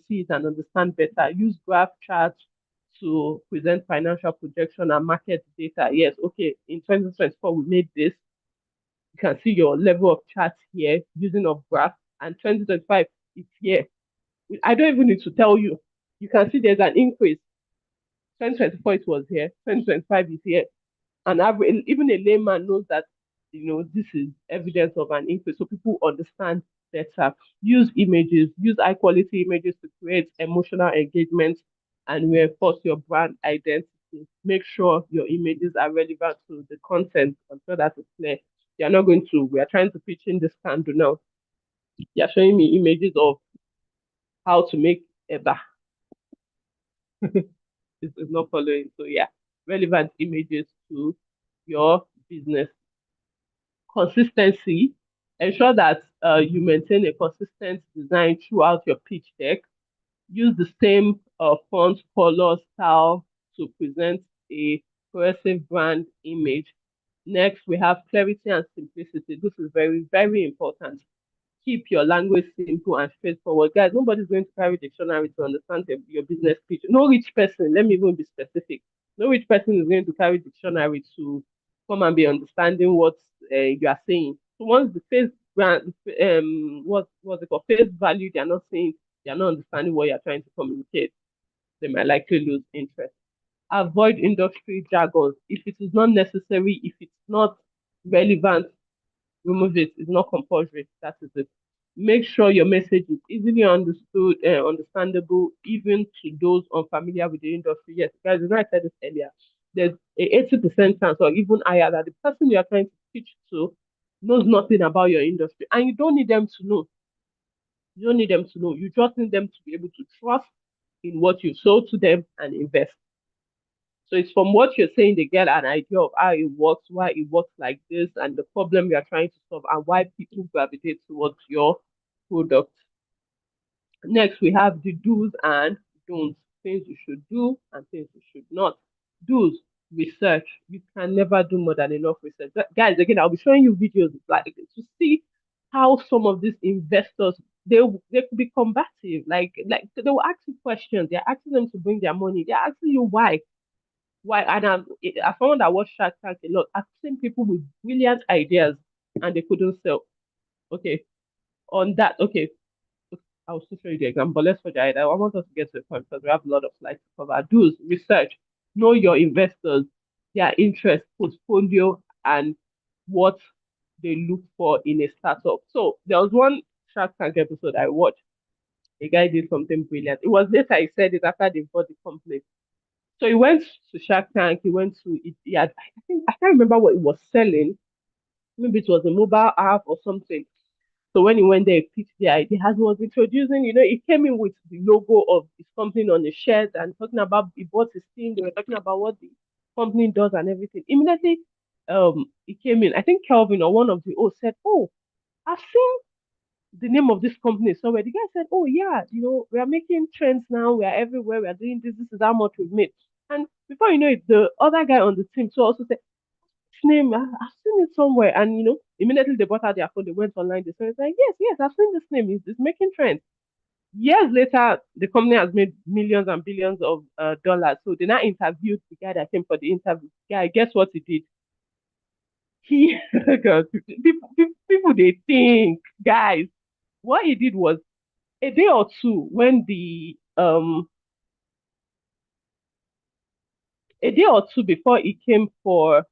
see it and understand better. Use graph charts to present financial projection and market data. Yes, okay, in 2024, we made this. You can see your level of charts here using of graph, and 2025 is here. I don't even need to tell you. You can see there's an increase. 2024 it was here, 2025 is here. And even a layman knows that, this is evidence of an increase. So people understand better. Use images, use high quality images to create emotional engagement and reinforce your brand identity. Make sure your images are relevant to the content. I'm sure that is clear. You're not going to, we are trying to pitch in this candle now. You're showing me images of how to make Eba. This is not following. So yeah, relevant images to your business. Consistency. Ensure that you maintain a consistent design throughout your pitch deck. Use the same font, color, style to present a cohesive brand image. Next, we have clarity and simplicity. This is very, very important. Keep your language simple and straightforward. Guys, nobody's going to carry dictionary to understand your business pitch. No rich person, let me even be specific. No rich person is going to carry dictionary to come and be understanding what you are saying. So once the face brand, what's it called, face value, they are not saying, they are not understanding what you are trying to communicate, they might likely lose interest. Avoid industry jargon. If it is not necessary, if it's not relevant, remove it. It's not compulsory. That is it. Make sure your message is easily understood, understandable, even to those unfamiliar with the industry. Yes, guys, I said this earlier. There's a 80% chance, or even higher, that the person you are trying to teach to knows nothing about your industry, and you don't need them to know. You don't need them to know. You just need them to be able to trust in what you sold to them and invest. So it's from what you're saying, they get an idea of how it works, why it works like this, and the problem you're trying to solve, and why people gravitate towards your product. Next, we have the do's and don'ts, things you should do and things you should not. Do's, research. You can never do more than enough research. Guys, again, I'll be showing you videos like to see how some of these investors they could be combative. Like they will ask you questions. They're asking them to bring their money. They're asking you why. Why? And as someone that watched Shark Tank a lot, I've seen people with brilliant ideas and they couldn't sell. Okay. On that, okay, I'll still show you the example, but let's forget it. I want us to get to the point because we have a lot of slides to cover. Do research, know your investors, their interest, portfolio, and what they look for in a startup. So there was one Shark Tank episode I watched. A guy did something brilliant. It was later he said it after they bought the company. So he went to Shark Tank. He went to he had, I think I can't remember what he was selling. Maybe it was a mobile app or something. So when he went there, he pitched the idea. As he was introducing, he came in with the logo of his company on the shirt and talking about he bought his team. They were talking about what the company does and everything. Immediately, he came in. I think Kelvin or one of the O said, "Oh, I've seen the name of this company somewhere." The guy said, "Oh yeah, we are making trends now. We are everywhere. We are doing this. This is how much we've made." And before you know it, the other guy on the team too also said, name. I've seen it somewhere. And immediately they bought out their phone, they went online, they said, it's like, yes, yes, I've seen this name. It's making trends. Years later, the company has made millions and billions of dollars. So they now interviewed the guy that came for the interview. Guy, guess what he did? He, God, people, they think, guys, what he did was a day or two when a day or two before he came for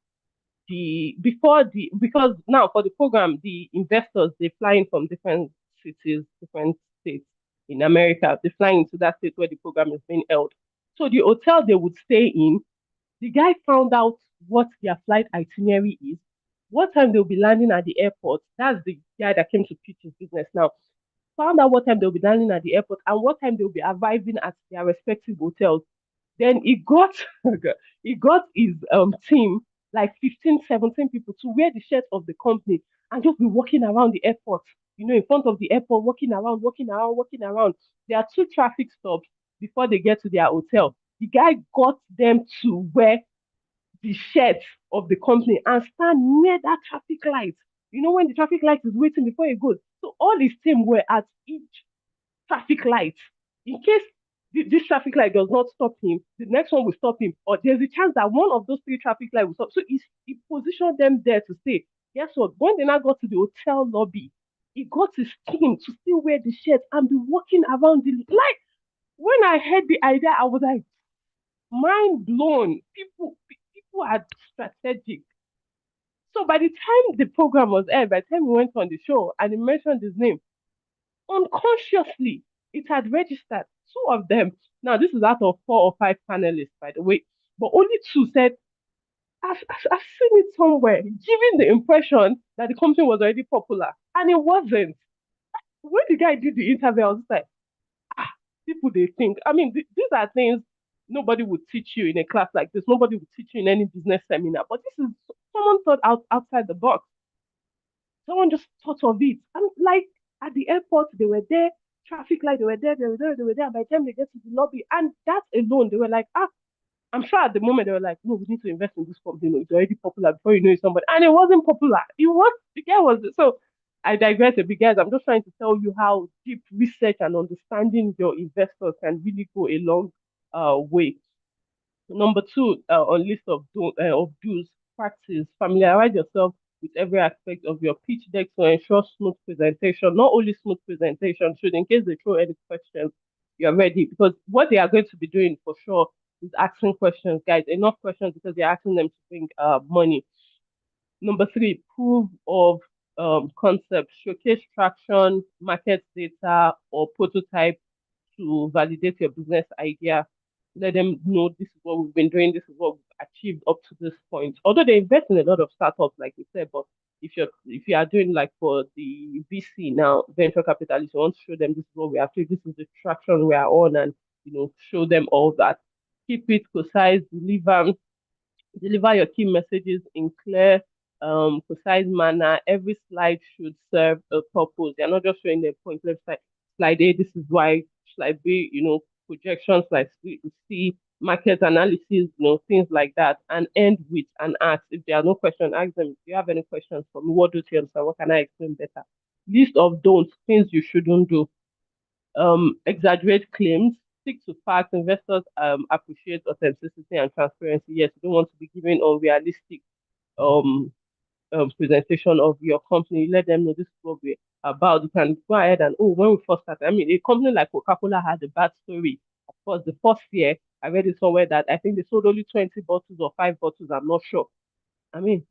because now for the program the investors they fly in from different cities, different states in America. They fly into that state where the program is being held. So the hotel they would stay in, the guy found out what their flight itinerary is, what time they'll be landing at the airport. That's the guy that came to pitch his business now. Found out what time they'll be landing at the airport and what time they'll be arriving at their respective hotels. Then he got he got his team, like 15, 17 people, to wear the shirt of the company and just be walking around the airport, in front of the airport, walking around, walking around, walking around. There are two traffic stops before they get to their hotel. The guy got them to wear the shirt of the company and stand near that traffic light. When the traffic light is waiting before it goes. So all his team were at each traffic light. In case this traffic light does not stop him, the next one will stop him. Or there's a chance that one of those three traffic lights will stop. So he positioned them there to stay. Guess what? When they now got to the hotel lobby, he got his team to still wear the shirt and be walking around the like. When I heard the idea, I was like, mind blown. People are strategic. So by the time the program was aired, by the time we went on the show and he mentioned his name, unconsciously, it had registered two of them. Now, this is out of 4 or 5 panelists, by the way, but only two said, I've seen it somewhere, giving the impression that the company was already popular. And it wasn't. When the guy did the interview, I was like, ah, people they think. I mean, these are things nobody would teach you in a class like this. Nobody would teach you in any business seminar. But this is someone thought outside the box. Someone just thought of it. And like at the airport, they were there traffic light. They were there, they were there, they were there. By the time they get to the lobby, and that alone, they were like, ah, I'm sure at the moment they were like, no, we need to invest in this company. No, it's already popular before you know it's somebody. And it wasn't popular. It was, the guy was, so I digress a bit, guys. I'm just trying to tell you how deep research and understanding your investors can really go a long way. Number two, on list of do's, practice, familiarize yourself with every aspect of your pitch deck to ensure smooth presentation. Not only smooth presentation, should in case they throw any questions, you're ready. Because what they are going to be doing for sure is asking questions, guys. Enough questions because they're asking them to bring money. Number three, proof of concept. Showcase traction, market data, or prototype to validate your business idea. Let them know this is what we've been doing, this is what we've achieved up to this point. Although they invest in a lot of startups, like you said, but if you are doing like for the VC now, venture capitalists, you want to show them this is what we have to, this is the traction we are on, and show them all that. Keep it concise, deliver your key messages in clear, concise manner. Every slide should serve a purpose. You're not just showing the pointless slide A, this is why, slide B, projections, slide C, market analysis, things like that. And end with an ask. If there are no questions, ask them, do you have any questions for me? What do you understand? What can I explain better? List of don'ts, things you shouldn't do. Exaggerate claims, stick to facts. Investors appreciate authenticity and transparency. Yes, you don't want to be giving unrealistic um, presentation of your company. Let them know this is what we're about. You can go ahead and, oh, when we first started, I mean, a company like Coca-Cola had a bad story. Of course, the first year, I read it somewhere that I think they sold only 20 bottles or 5 bottles. I'm not sure. I mean,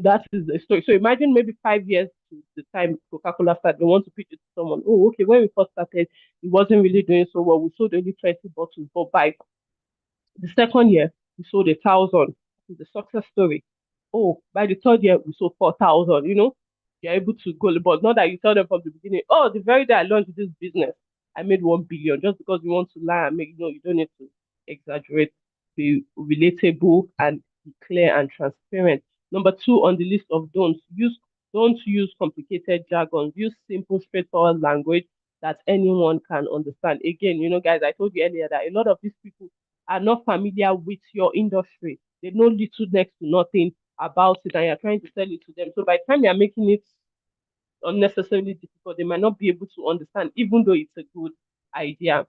that is the story. So imagine maybe 5 years to the time Coca-Cola started, they want to pitch it to someone. Oh, okay, when we first started, it wasn't really doing so well. We sold only 20 bottles, but by the second year, we sold 1,000. The success story. Oh, by the third year, we sold 4,000. You're able to go, but not that you tell them from the beginning. Oh, the very day I launched this business, I made 1 billion. Just because you want to lie and make, you don't need to exaggerate. Be relatable and be clear and transparent. Number two on the list of don't use complicated jargon. Use simple, straightforward language that anyone can understand. Again, guys, I told you earlier that a lot of these people are not familiar with your industry. They know little next to nothing about it, and you're trying to sell it to them. So by the time you're making it unnecessarily difficult, they might not be able to understand, even though it's a good idea.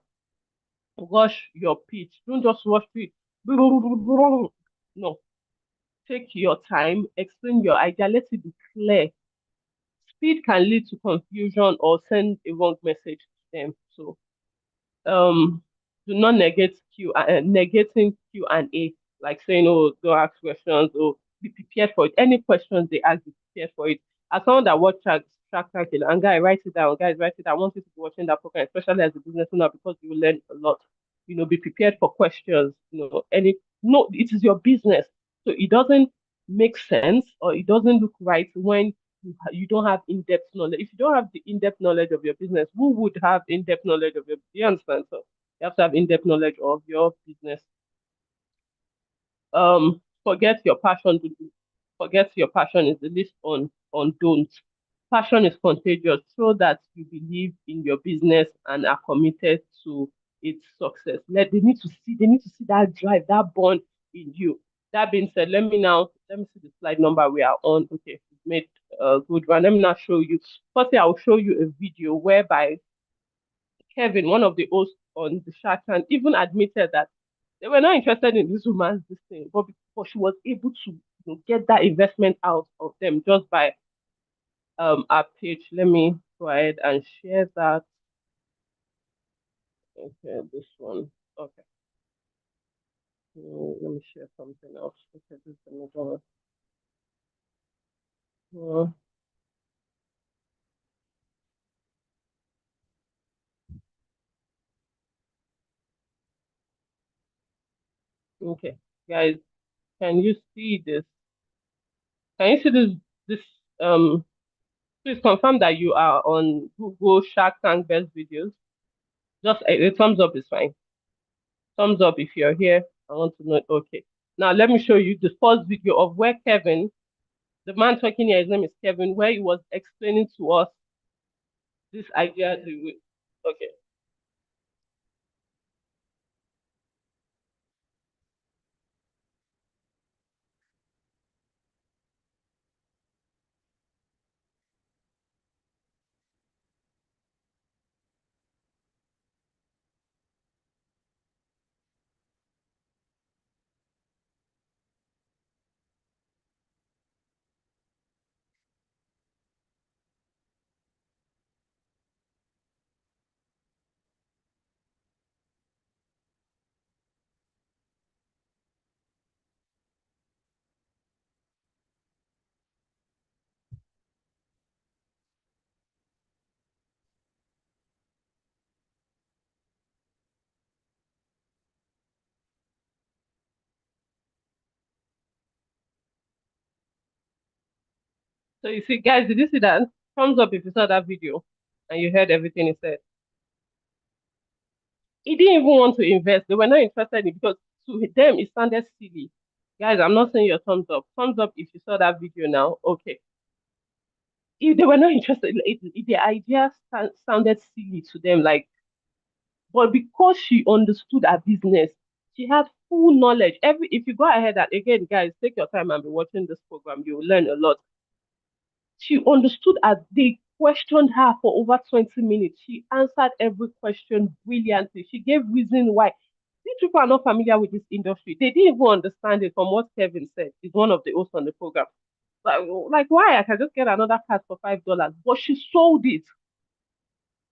Rush your pitch. Don't just rush it. No. Take your time, explain your idea, let it be clear. Speed can lead to confusion or send a wrong message to them. So do not negate negating Q&A, like saying, oh, don't ask questions, or be prepared for it. Any questions they ask, be prepared for it. As someone that watch Shark Tank, and guys, write it down, guys, write it down. I want you to be watching that program, especially as a business owner, because you will learn a lot. Be prepared for questions. No, it is your business, so it doesn't make sense or it doesn't look right when you don't have in-depth knowledge. If you don't have the in-depth knowledge of your business, who would have in-depth knowledge of your? You understand? So you have to have in-depth knowledge of your business. Forget your passion. Forget your passion is the list on don't. Passion is contagious. Show that you believe in your business and are committed to its success. They need to see that drive, that bond in you. That being said, let me see the slide number we are on. Okay, we've made a good one. Let me now show you. Firstly, I'll show you a video whereby Kevin, one of the hosts on the Shark Tank, even admitted that they were not interested in this woman's this thing, but she was able to get that investment out of them just by our page. Let me go ahead and share that. Okay, this one. Okay. Let me share something else. Okay, this is another one. Okay, guys, can you see this? Can you see this please confirm that you are on Google Shark Tank Best Videos. Just a thumbs up is fine. Thumbs up if you're here. I want to know. Okay. Now let me show you the first video of where Kevin, the man talking here, his name is Kevin, where he was explaining to us this idea. Okay. So you see, guys, did you see that? Thumbs up if you saw that video and you heard everything he said. He didn't even want to invest. They were not interested in, because to them it sounded silly. Guys, I'm not saying your thumbs up. Thumbs up if you saw that video now. Okay. If they were not interested, the idea sounded silly to them. Like, but because she understood her business, she had full knowledge. If you go ahead and again, guys, take your time and be watching this program, you will learn a lot. She understood as they questioned her for over 20 minutes. She answered every question brilliantly. She gave reason why. These people are not familiar with this industry. They didn't even understand it from what Kevin said. He's one of the hosts on the program. Like why? I can just get another card for $5. But she sold it.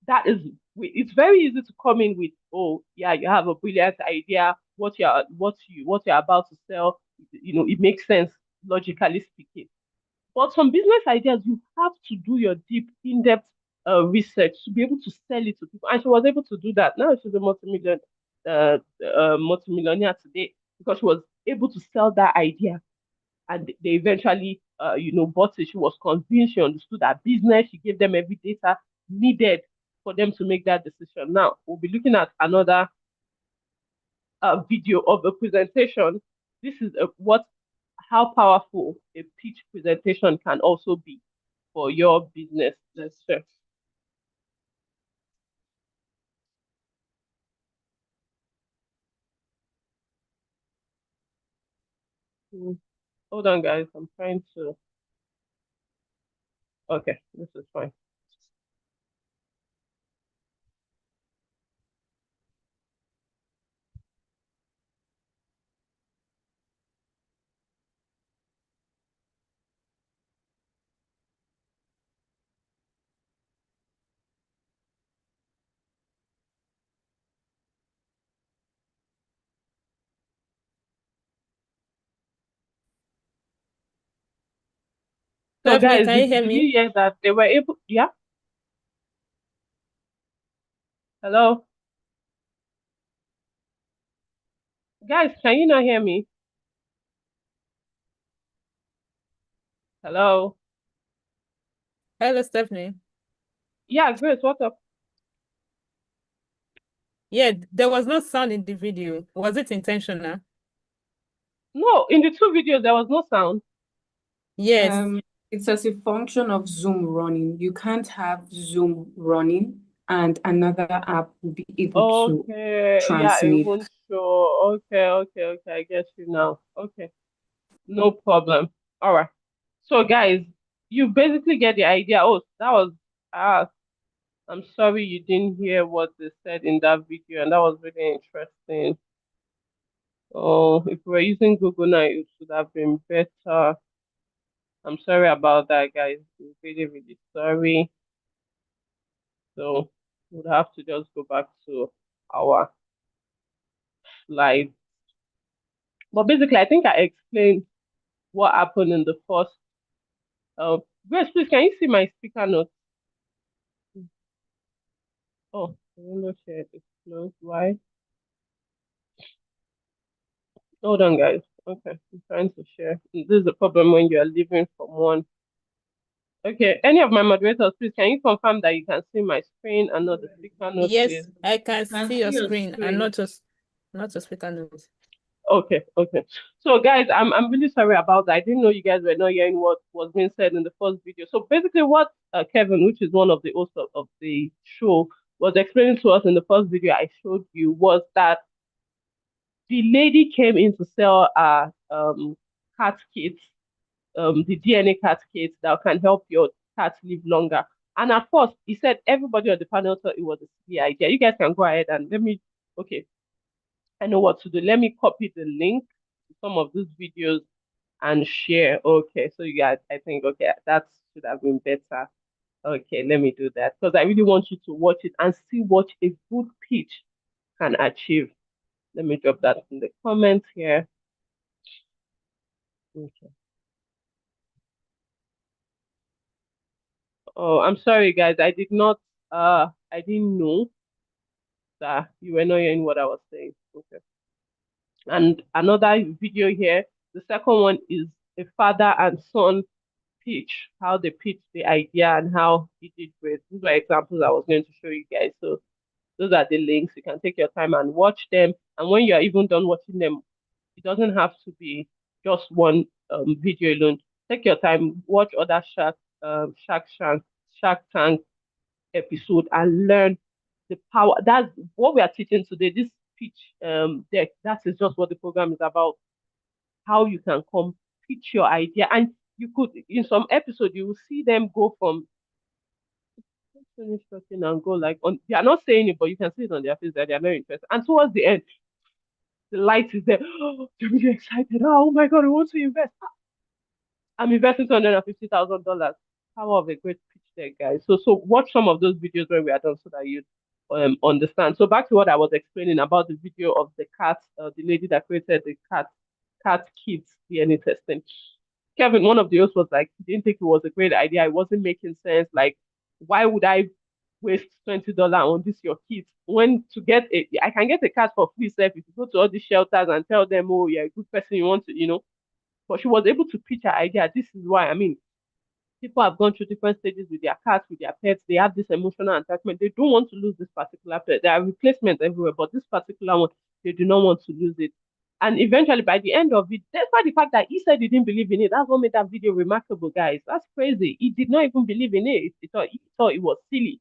That is, it's very easy to come in with, oh yeah, you have a brilliant idea. What you're about to sell, it makes sense logically speaking. But some business ideas, you have to do your deep, in-depth research to be able to sell it to people. And she was able to do that. Now she's a multimillionaire today because she was able to sell that idea. And they eventually, bought it. She was convinced, she understood that business. She gave them every data needed for them to make that decision. Now, we'll be looking at another video of a presentation. This is how powerful a pitch presentation can also be for your business. Let's check. Hold on, guys. I'm trying to. Okay, this is fine. So, Stephanie, guys, can you did, hear did you me? hear that they were able? Yeah. Hello, guys. Can you not hear me? Hello. Hello, Stephanie. Yeah, Grace. What's up? Yeah, there was no sound in the video. Was it intentional? No, in the two videos there was no sound. Yes. Um, it's as a function of Zoom running. You can't have Zoom running and another app will be able to Okay. Yeah, it transmit. won't show. Okay, okay, okay. I get you now. Okay. No problem. All right. So, guys, you basically get the idea. Oh, that was ah. I'm sorry you didn't hear what they said in that video, and that was really interesting. Oh, if we were using Google now, it should have been better. I'm sorry about that, guys. I'm really, really sorry. So, we'll have to just go back to our slide. But basically, I think I explained what happened in the first. Uh, Grace, please, can you see my speaker notes? Oh, the window share is closed. Why? Hold on, guys. Okay, I'm trying to share. This is the problem when you are leaving from one. Okay, any of my moderators, please, can you confirm that you can see my screen and not the speaker note, please? Yes, I can Can see see your your screen and screen. not your speaker notes. Okay, okay. So, guys, I'm really sorry about that. I didn't know you guys were not hearing what was being said in the first video. So, basically, what Kevin, which is one of the hosts of the show, was explaining to us in the first video I showed you was that the lady came in to sell cat kits, the DNA cat kits that can help your cat live longer. And at first, he said everybody on the panel thought it was a silly idea. You guys can go ahead and okay, I know what to do. Let me copy the link to some of these videos and share. Okay, so you guys, I think, okay, that should have been better. Okay, let me do that because I really want you to watch it and see what a good pitch can achieve. Let me drop that in the comments here. Okay. Oh, I'm sorry, guys. I didn't know that you were not hearing what I was saying. Okay. And another video here, the second one is a father and son pitch, how they pitched the idea and how it did great. These were examples I was going to show you guys. So those are the links. You can take your time and watch them. And when you're even done watching them, it doesn't have to be just one video alone. Take your time, watch other Shark Tank episode and learn the power. That's what we are teaching today. This pitch deck, that is just what the program is about. How you can come pitch your idea. And you could, in some episode, you will see them go from finish talking and go like on. They are not saying it, but you can see it on their face that they are very interested. And towards the end, the light is there. Oh, they're really excited. Oh my god, I want to invest. I'm investing $250,000. Power of a great pitch there, guys. So watch some of those videos when we are done so that you understand. So back to what I was explaining about the video of the cat, the lady that created the cat kids DNA testing. Kevin, one of the hosts was like, he didn't think it was a great idea. It wasn't making sense. Like, why would I waste $20 on this your kids when I can get a cat for free self if you go to all these shelters and tell them, oh, you're a good person, you want to. But she was able to pitch her idea. This is why, I mean, people have gone through different stages with their cats, with their pets. They have this emotional attachment. They don't want to lose this particular pet. There are replacements everywhere, but this particular one, they do not want to lose it. And eventually, by the end of it, despite the fact that he said he didn't believe in it, that's what made that video remarkable, guys. That's crazy. He did not even believe in it. He thought it was silly.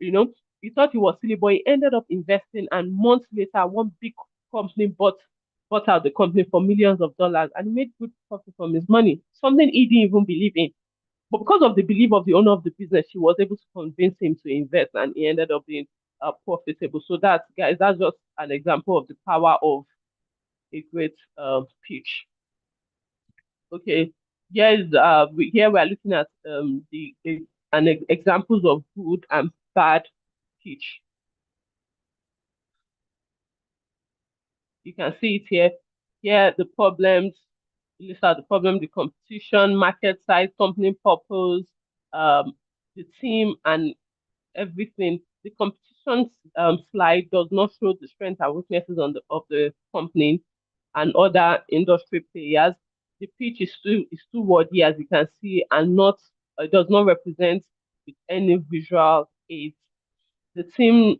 You know, he thought he was silly, but he ended up investing. And months later, one big company bought out the company for millions of dollars and made good profit from his money. Something he didn't even believe in. But because of the belief of the owner of the business, she was able to convince him to invest, and he ended up being profitable. So guys, that's just an example of the power of a great pitch. Okay, here we are looking at examples of good and bad pitch. You can see it here. Here, the problems, list out the problem, the competition, market size, company purpose, the team, and everything. The competition slide does not show the strengths and weaknesses of the company and other industry players. The pitch is too wordy, as you can see, and it does not represent with any visual aids. The team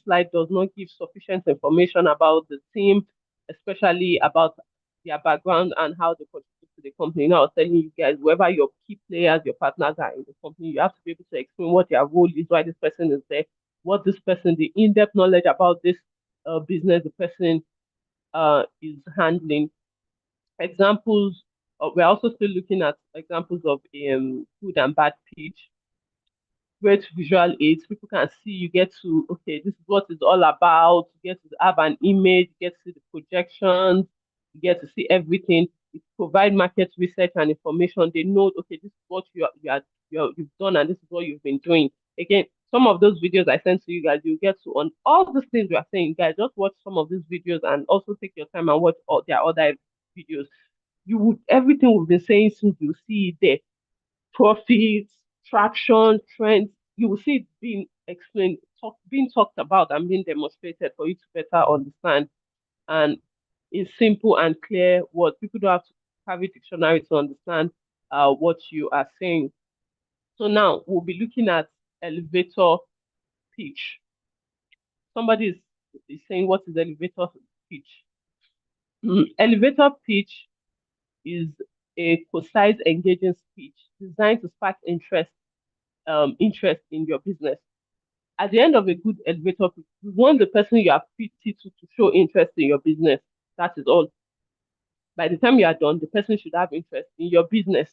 slide does not give sufficient information about the team, especially about their background and how they contribute to the company. You know, I was telling you guys, whoever your key players, your partners are in the company, you have to be able to explain what their role is, why this person is there, what this person, the in-depth knowledge about this business the person is handling. Examples. We're also still looking at examples of good and bad pitch. Great visual aids. People can see, you get to, okay, this is what it's all about. You get to have an image, you get to see the projections, you get to see everything. It provide market research and information. They know, okay, this is what you've done and this is what you've been doing. Again, some of those videos I sent to you guys, you get to on all these things we are saying, guys. Just watch some of these videos and also take your time and watch all their other videos. Everything we've been saying since you see it there, profits, traction, trends, you will see it being explained, being talked about and being demonstrated for you to better understand. And in simple and clear words, people don't have to carry dictionary to understand what you are saying. So now we'll be looking at elevator pitch. Somebody is saying, what is elevator pitch? Elevator pitch is a concise, engaging speech designed to spark interest in your business. at the end of a good elevator pitch, you want the person you are pitching to show interest in your business. That is all. By the time you are done, the person should have interest in your business.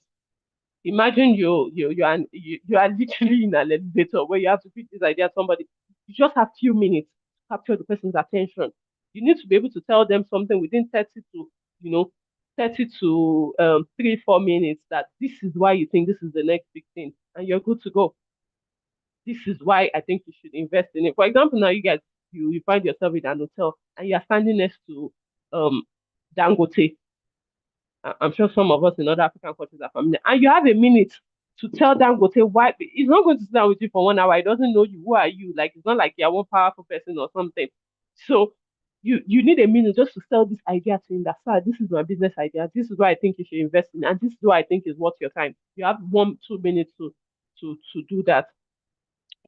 Imagine you are literally in an elevator where you have to pitch this idea to somebody. You just have few minutes to capture the person's attention. You need to be able to tell them something within 30 to, you know, 30 to 3-4 minutes that this is why you think this is the next big thing, and you're good to go. This is why I think you should invest in it. For example, now you guys, you find yourself in an hotel and you're standing next to um Dangote. I'm sure some of us in other African countries are familiar. And you have a minute to tell Dangote why he's not going to sit down with you for 1 hour. He doesn't know you. Who are you? Like, it's not like you're one powerful person or something. So you need a minute just to sell this idea to him that, sir, this is my business idea. This is what I think you should invest in, and this is what I think is worth your time. You have 1-2 minutes to do that.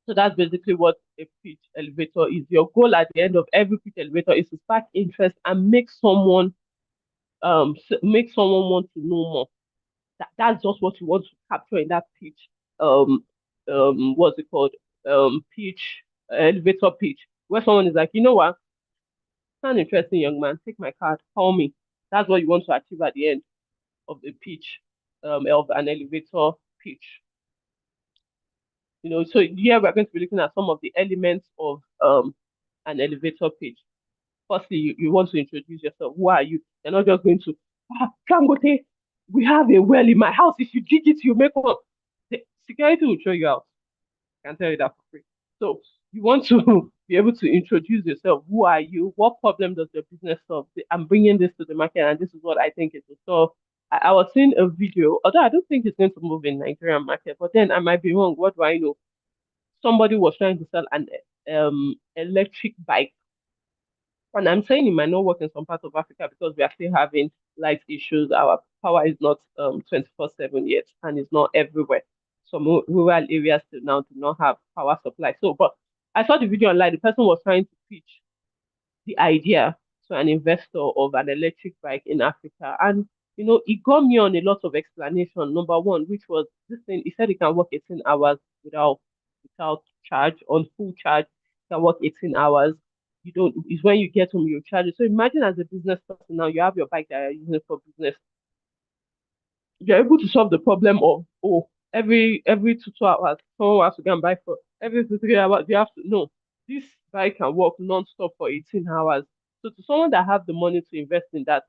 So that's basically what a pitch elevator is. Your goal at the end of every pitch elevator is to spark interest and make someone want to know more. That's just what you want to capture in that pitch. What's it called? Pitch, elevator pitch, where someone is like, you know what? Sound interesting, young man. Take my card. Call me. That's what you want to achieve at the end of the pitch, of an elevator pitch. So here we're going to be looking at some of the elements of an elevator pitch. Firstly, you want to introduce yourself. Who are you? You're not just going to, Dangote, we have a well in my house. If you dig it, you make one. The security will show you out. I can tell you that for free. So you want to be able to introduce yourself. Who are you? What problem does your business solve? I'm bringing this to the market, and this is what I think it will solve. I was seeing a video, although I don't think it's going to move in Nigerian market, but then I might be wrong. What do I know? Somebody was trying to sell an electric bike. And I'm saying it might not work in some parts of Africa because we are still having light issues. Our power is not 24/7 yet, and it's not everywhere. Some rural areas still now do not have power supply. So, but I saw the video online. The person was trying to pitch the idea to an investor of an electric bike in Africa. And it got me on a lot of explanation. Number one, which was this thing, he said it can work 18 hours without charge, on full charge. It can work 18 hours. You don't, it's when you get home you charge it. So imagine as a business person now, you have your bike that you're using for business. You're able to solve the problem of, every 2 hours, someone has to go and buy for every 2-3 hours. You have to know this bike can work non-stop for 18 hours. So to someone that have the money to invest in that,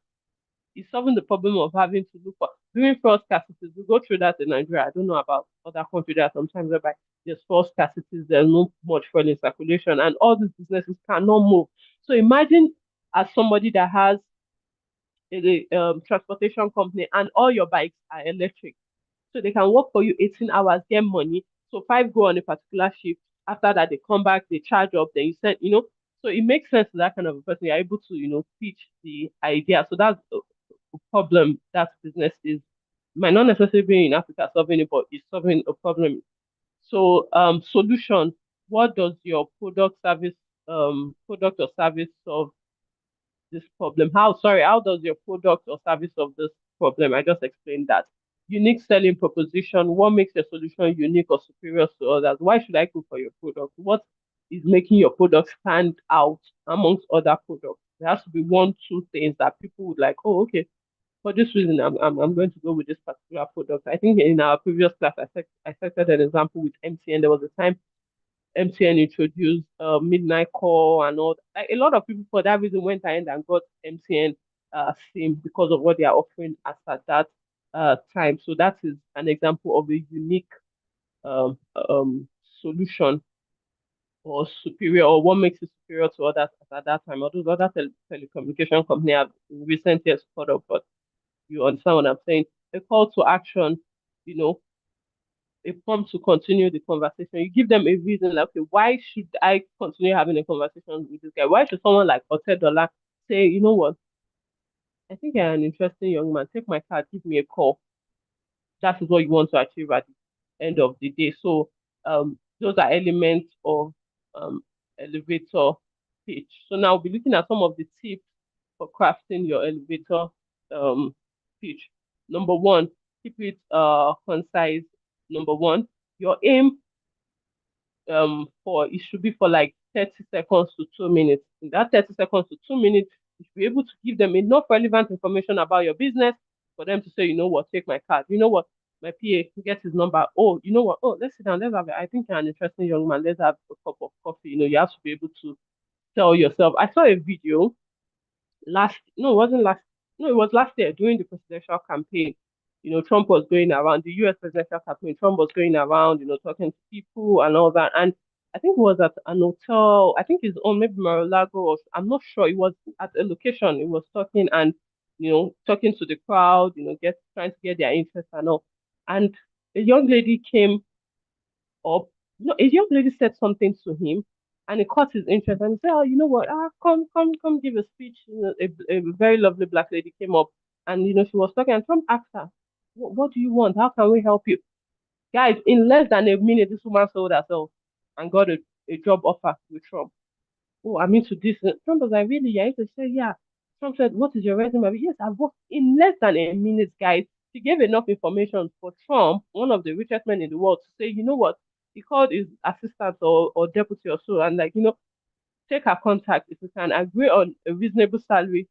is solving the problem of having to look for during fuel scarcities. We go through that in Nigeria. I don't know about other countries. There are sometimes whereby there's fuel scarcities, there's not much fuel in circulation, and all these businesses cannot move. So imagine as somebody that has a transportation company and all your bikes are electric. So they can work for you 18 hours, get money. So 5 go on a particular shift. After that, they come back, they charge up, then you send. So it makes sense to that kind of a person. You're able to, pitch the idea. So that's a problem that business is, might not necessarily be in Africa solving it, but it's solving a problem. So solution, what does your product or service solve this problem? How does your product or service solve this problem? I just explained that. Unique selling proposition, what makes your solution unique or superior to others? Why should I go for your product? What is making your product stand out amongst other products? There has to be 1-2 things that people would like, oh, okay, for this reason, I'm going to go with this particular product. I think in our previous class, I cited an example with MTN. There was a time MTN introduced midnight call and all. Like, a lot of people for that reason went ahead and got MTN SIM because of what they are offering at that time. So that is an example of a unique solution or superior, or what makes it superior to others at that time. Although other telecommunication company have in recent years caught up, but you understand what I'm saying? A call to action, a prompt to continue the conversation. You give them a reason, like, okay, why should I continue having a conversation with this guy? Why should someone like Otedola say, you know what? I think you're an interesting young man. Take my card, give me a call. That is what you want to achieve at the end of the day. So those are elements of elevator pitch. So now we'll be looking at some of the tips for crafting your elevator pitch. Number one, keep it concise. Number one, your aim for it should be for like 30 seconds to 2 minutes. In that 30 seconds to 2 minutes, you should be able to give them enough relevant information about your business for them to say, you know what, take my card. You know what, my PA, get his number. Oh, you know what? Oh, let's sit down. Let's have it. I think you're an interesting young man. Let's have a cup of coffee. You know, you have to be able to sell yourself. I saw a video no, it wasn't last, no, it was last year during the presidential campaign. You know, Trump was going around the US presidential campaign. Trump was going around, you know, talking to people and all that. And I think it was at an hotel, I think it's on maybe Mar-a-Lago, or I'm not sure. It was at a location. It was talking and, you know, talking to the crowd, you know, trying to get their interest and all. And a young lady came up. No, a young lady said something to him, and it caught his interest. And he said, "Oh, you know what? Come, give a speech." You know, a very lovely black lady came up, and you know she was talking. And Trump asked her, "What do you want? How can we help you?" Guys, in less than a minute, this woman sold herself and got a job offer with Trump. Oh, I'm into this. Trump was like, really? Yeah. He said, yeah. Trump said, what is your resume? Yes, I've worked in less than a minute, guys. She gave enough information for Trump, one of the richest men in the world, to say, you know what? He called his assistant or deputy or so, and like, you know, take her contact if you can agree on a reasonable salary,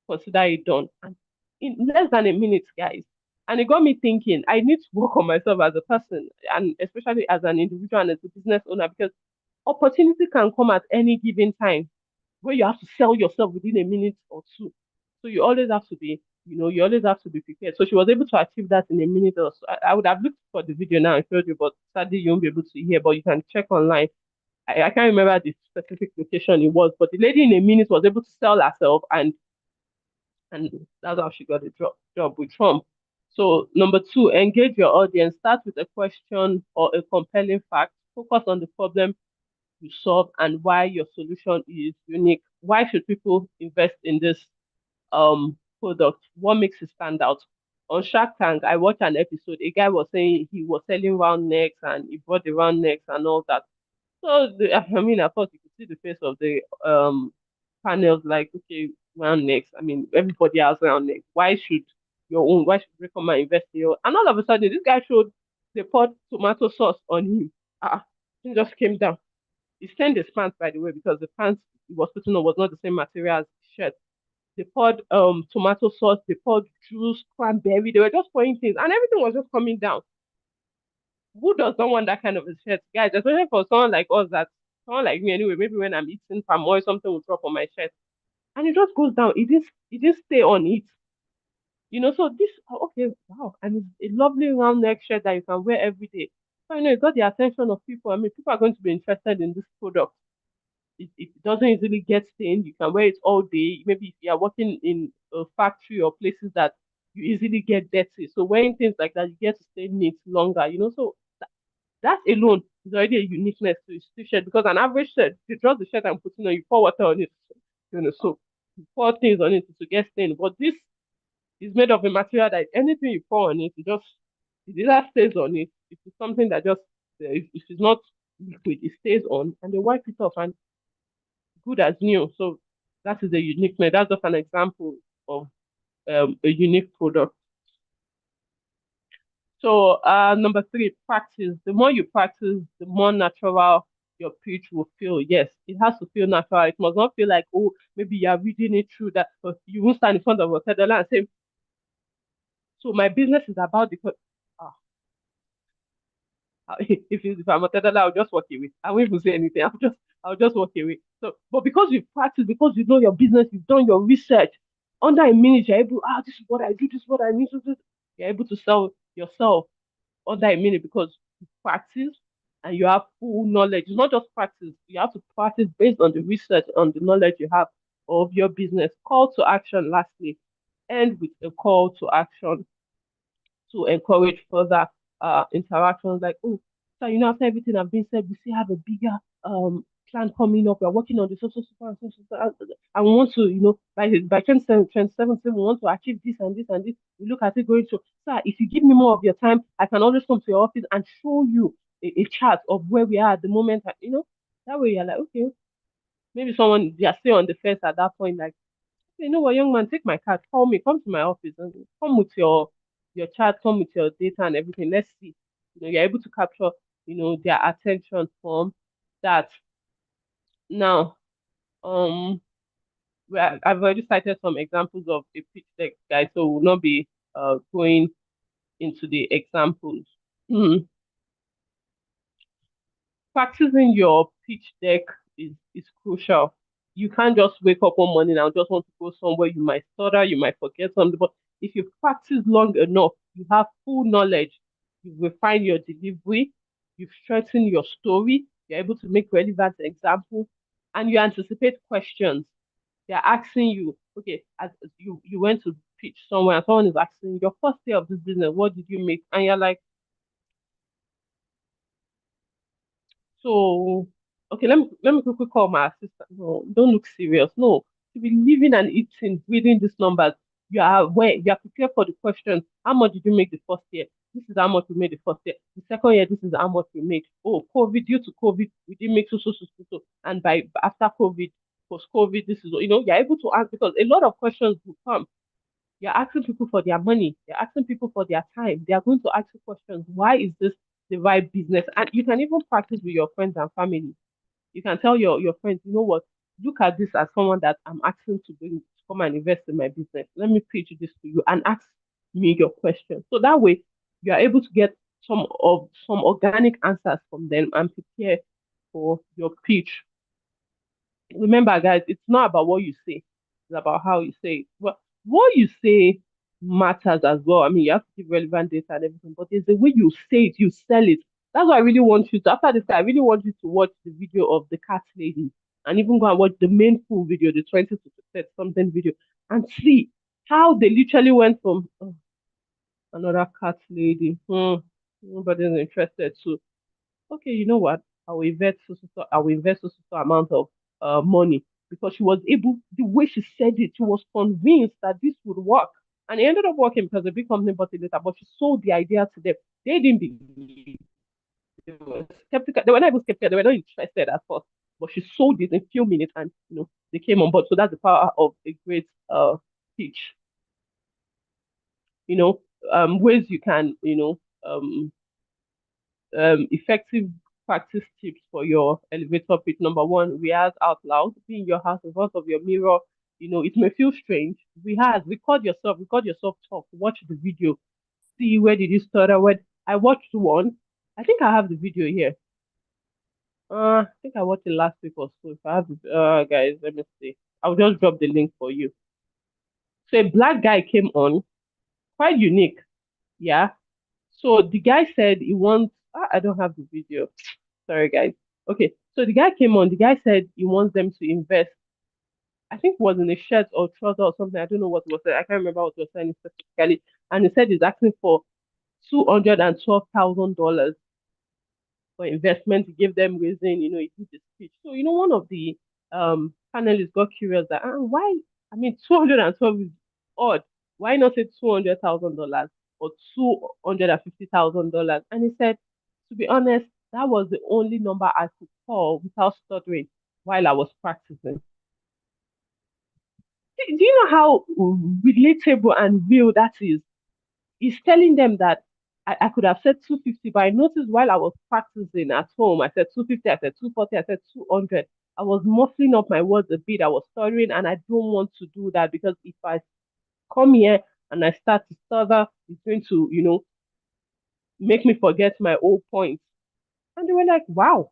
consider it done. And in less than a minute, guys. And it got me thinking, I need to work on myself as a person and especially as an individual and as a business owner because opportunity can come at any given time where you have to sell yourself within a minute or two. So you always have to be, you know, you always have to be prepared. So she was able to achieve that in a minute or so. I would have looked for the video now and showed you, but sadly you won't be able to hear, but you can check online. I can't remember the specific location it was, but the lady in a minute was able to sell herself and that's how she got a job with Trump. So number two, engage your audience. Start with a question or a compelling fact. Focus on the problem you solve and why your solution is unique. Why should people invest in this product? What makes it stand out? On Shark Tank, I watched an episode. A guy was saying he was selling round necks and he bought the round necks and all that. So I mean, of course, you could see the face of the panels like, okay, round necks. I mean, everybody has round necks. Why should your own? Why should recommend invest in your? And all of a sudden, this guy showed they poured tomato sauce on him. He just came down. He stained his pants, by the way, because the pants he was putting on was not the same material as the shirt. They poured tomato sauce, they poured juice, cranberry, they were just pouring things, and everything was just coming down. Who does not want that kind of a shirt, guys? Especially for someone like us, that someone like me anyway. Maybe when I'm eating palm oil, something will drop on my shirt, and it just goes down. It didn't stay on it. You know, so this okay, wow, and it's a lovely round neck shirt that you can wear every day. So you know, it got the attention of people. I mean, people are going to be interested in this product. It doesn't easily get stained. You can wear it all day. Maybe if you are working in a factory or places that you easily get dirty. So wearing things like that, you get to stay neat longer, you know. So that alone is already a uniqueness to his t-shirt because an average shirt, you draw the shirt I'm putting on, you pour water on it, you know, so you pour things on it to get stained. But this is made of a material that anything you pour on it, it either stays on it. If it's something that just if it's not liquid, it stays on, and they wipe it off and good as new. So that is a uniqueness. That's just an example of a unique product. So number three, practice. The more you practice, the more natural your pitch will feel. Yes, it has to feel natural. It must not feel like, oh, maybe you are reading it through that. But you won't stand in front of a teller and say, so my business is about the if I'm a teller, I'll just walk away. I won't even say anything. I'll just walk away. So, but because you practice, because you know your business, you've done your research, under a minute you're able. This is what I do. This is what I need to do. You're able to sell yourself under a minute because you practice and you have full knowledge. It's not just practice. You have to practice based on the research, on the knowledge you have of your business. Call to action. Lastly, end with a call to action to encourage further interactions like, oh, so you know, after everything I've been said, we still have a bigger plan coming up. We're working on the and we want to, you know, by 2017, we want to achieve this and this and this. We look at it going to, sir, if you give me more of your time, I can always come to your office and show you a chart of where we are at the moment. You know, that way you're like, okay, maybe someone they are still on the fence at that point, like, you know what, young man, take my card, call me, come to my office, and come with your chat, come with your data and everything. Let's see. You know, you're able to capture, you know, their attention from that now, I've already cited some examples of a pitch deck, guys, so we'll not be going into the examples. Practicing your pitch deck is crucial. You can't just wake up one morning and just want to go somewhere. You might stutter, you might forget something, but if you practice long enough, you have full knowledge. You refine your delivery, you've strengthened your story, you're able to make relevant examples, and you anticipate questions. They're asking you, okay, as you went to pitch somewhere, and someone is asking your first day of this business, what did you make? And you're like, so, okay, let me quickly call my assistant. No, don't look serious. No, to be living and eating, reading these numbers, you are aware, you are prepared for the questions. How much did you make the first year? This is how much we made the first year. The second year, this is how much we made. Oh, COVID, due to COVID, we didn't make so. And by after COVID, post COVID, this is, you're able to ask because a lot of questions will come. You're asking people for their money. You're asking people for their time. They are going to ask you questions. Why is this the right business? And you can even practice with your friends and family. You can tell your friends, you know what, look at this as someone that I'm asking to come and invest in my business. Let me pitch this to you and ask me your questions. So that way you are able to get some organic answers from them and prepare for your pitch. Remember, guys, it's not about what you say, it's about how you say it. Well, what you say matters as well. I mean, you have to give relevant data and everything, but it's the way you say it, you sell it. That's why I really want you to, after this, I really want you to watch the video of the cat lady and even go and watch the main full video, the 20 to 30 something video, and see how they literally went from another cat lady. Nobody's interested. So okay, you know what? I will invest so amount of money because she was able, the way she said it, she was convinced that this would work. And it ended up working because the big company bought it later, but she sold the idea to them. They didn't believe. They were skeptical. They were not even skeptical. They were not interested at first. But she sold it in a few minutes and, they came on board. So that's the power of a great pitch. Ways you can, effective practice tips for your elevator pitch. Number one, rehearse out loud. Be in your house in front of your mirror. It may feel strange. Record yourself talk, watch the video, see where did you stutter. When I watched one, I think I have the video here. I think I watched it last week or so. If I have guys, let me see. I'll just drop the link for you. So a black guy came on, quite unique. Yeah. So the guy said he wants, I don't have the video. Sorry, guys. Okay, so the guy came on. The guy said he wants them to invest. I think it was in a shirt or trouser or something. I don't know what was it. I can't remember what was saying specifically. And he said he's asking for $212,000 for investment to give them reason. He did the speech. So one of the panelists got curious that why? I mean, 212 is odd. Why not say $200,000 or $250,000? And he said, to be honest, that was the only number I could call without stuttering while I was practicing. Do you know how relatable and real that is? He's telling them that I could have said 250, but I noticed while I was practicing at home, I said 250, I said 240, I said 200. I was muffling up my words a bit. I was stuttering, and I don't want to do that because if I come here and I start to stutter, it's going to, make me forget my old points. And they were like, wow,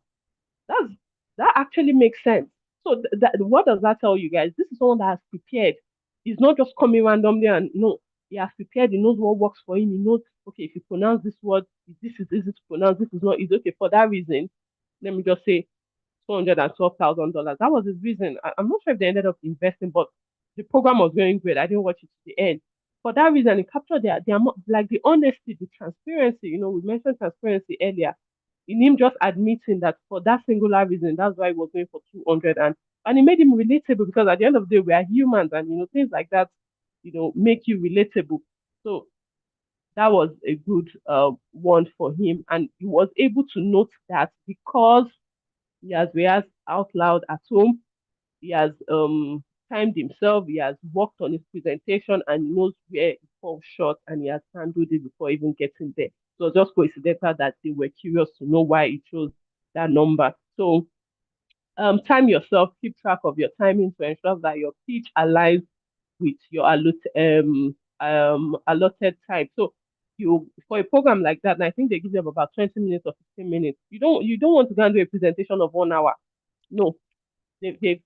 that actually makes sense. So what does that tell you guys? This is someone that has prepared. He's not just coming randomly and no, he has prepared. He knows what works for him. He knows, okay, if you pronounce this word, this is easy to pronounce. This is not easy. Okay, for that reason, let me just say $212,000. That was his reason. I'm not sure if they ended up investing, but the program was going great. I didn't watch it to the end. For that reason, it captured their like the honesty, the transparency. We mentioned transparency earlier. In him just admitting that for that singular reason, that's why he was going for 200, and it made him relatable because at the end of the day, we are humans, and things like that, make you relatable. So that was a good one for him, and he was able to note that because he has rehearsed out loud at home. He has timed himself. He has worked on his presentation and he knows where it falls short and he has handled it before even getting there. So just coincidental that they were curious to know why he chose that number. So Time yourself, keep track of your timing to ensure that your pitch aligns with your allotted time. So you for a program like that, and I think they give them about 20 minutes or 15 minutes. You don't want to go and do a presentation of 1 hour. No, they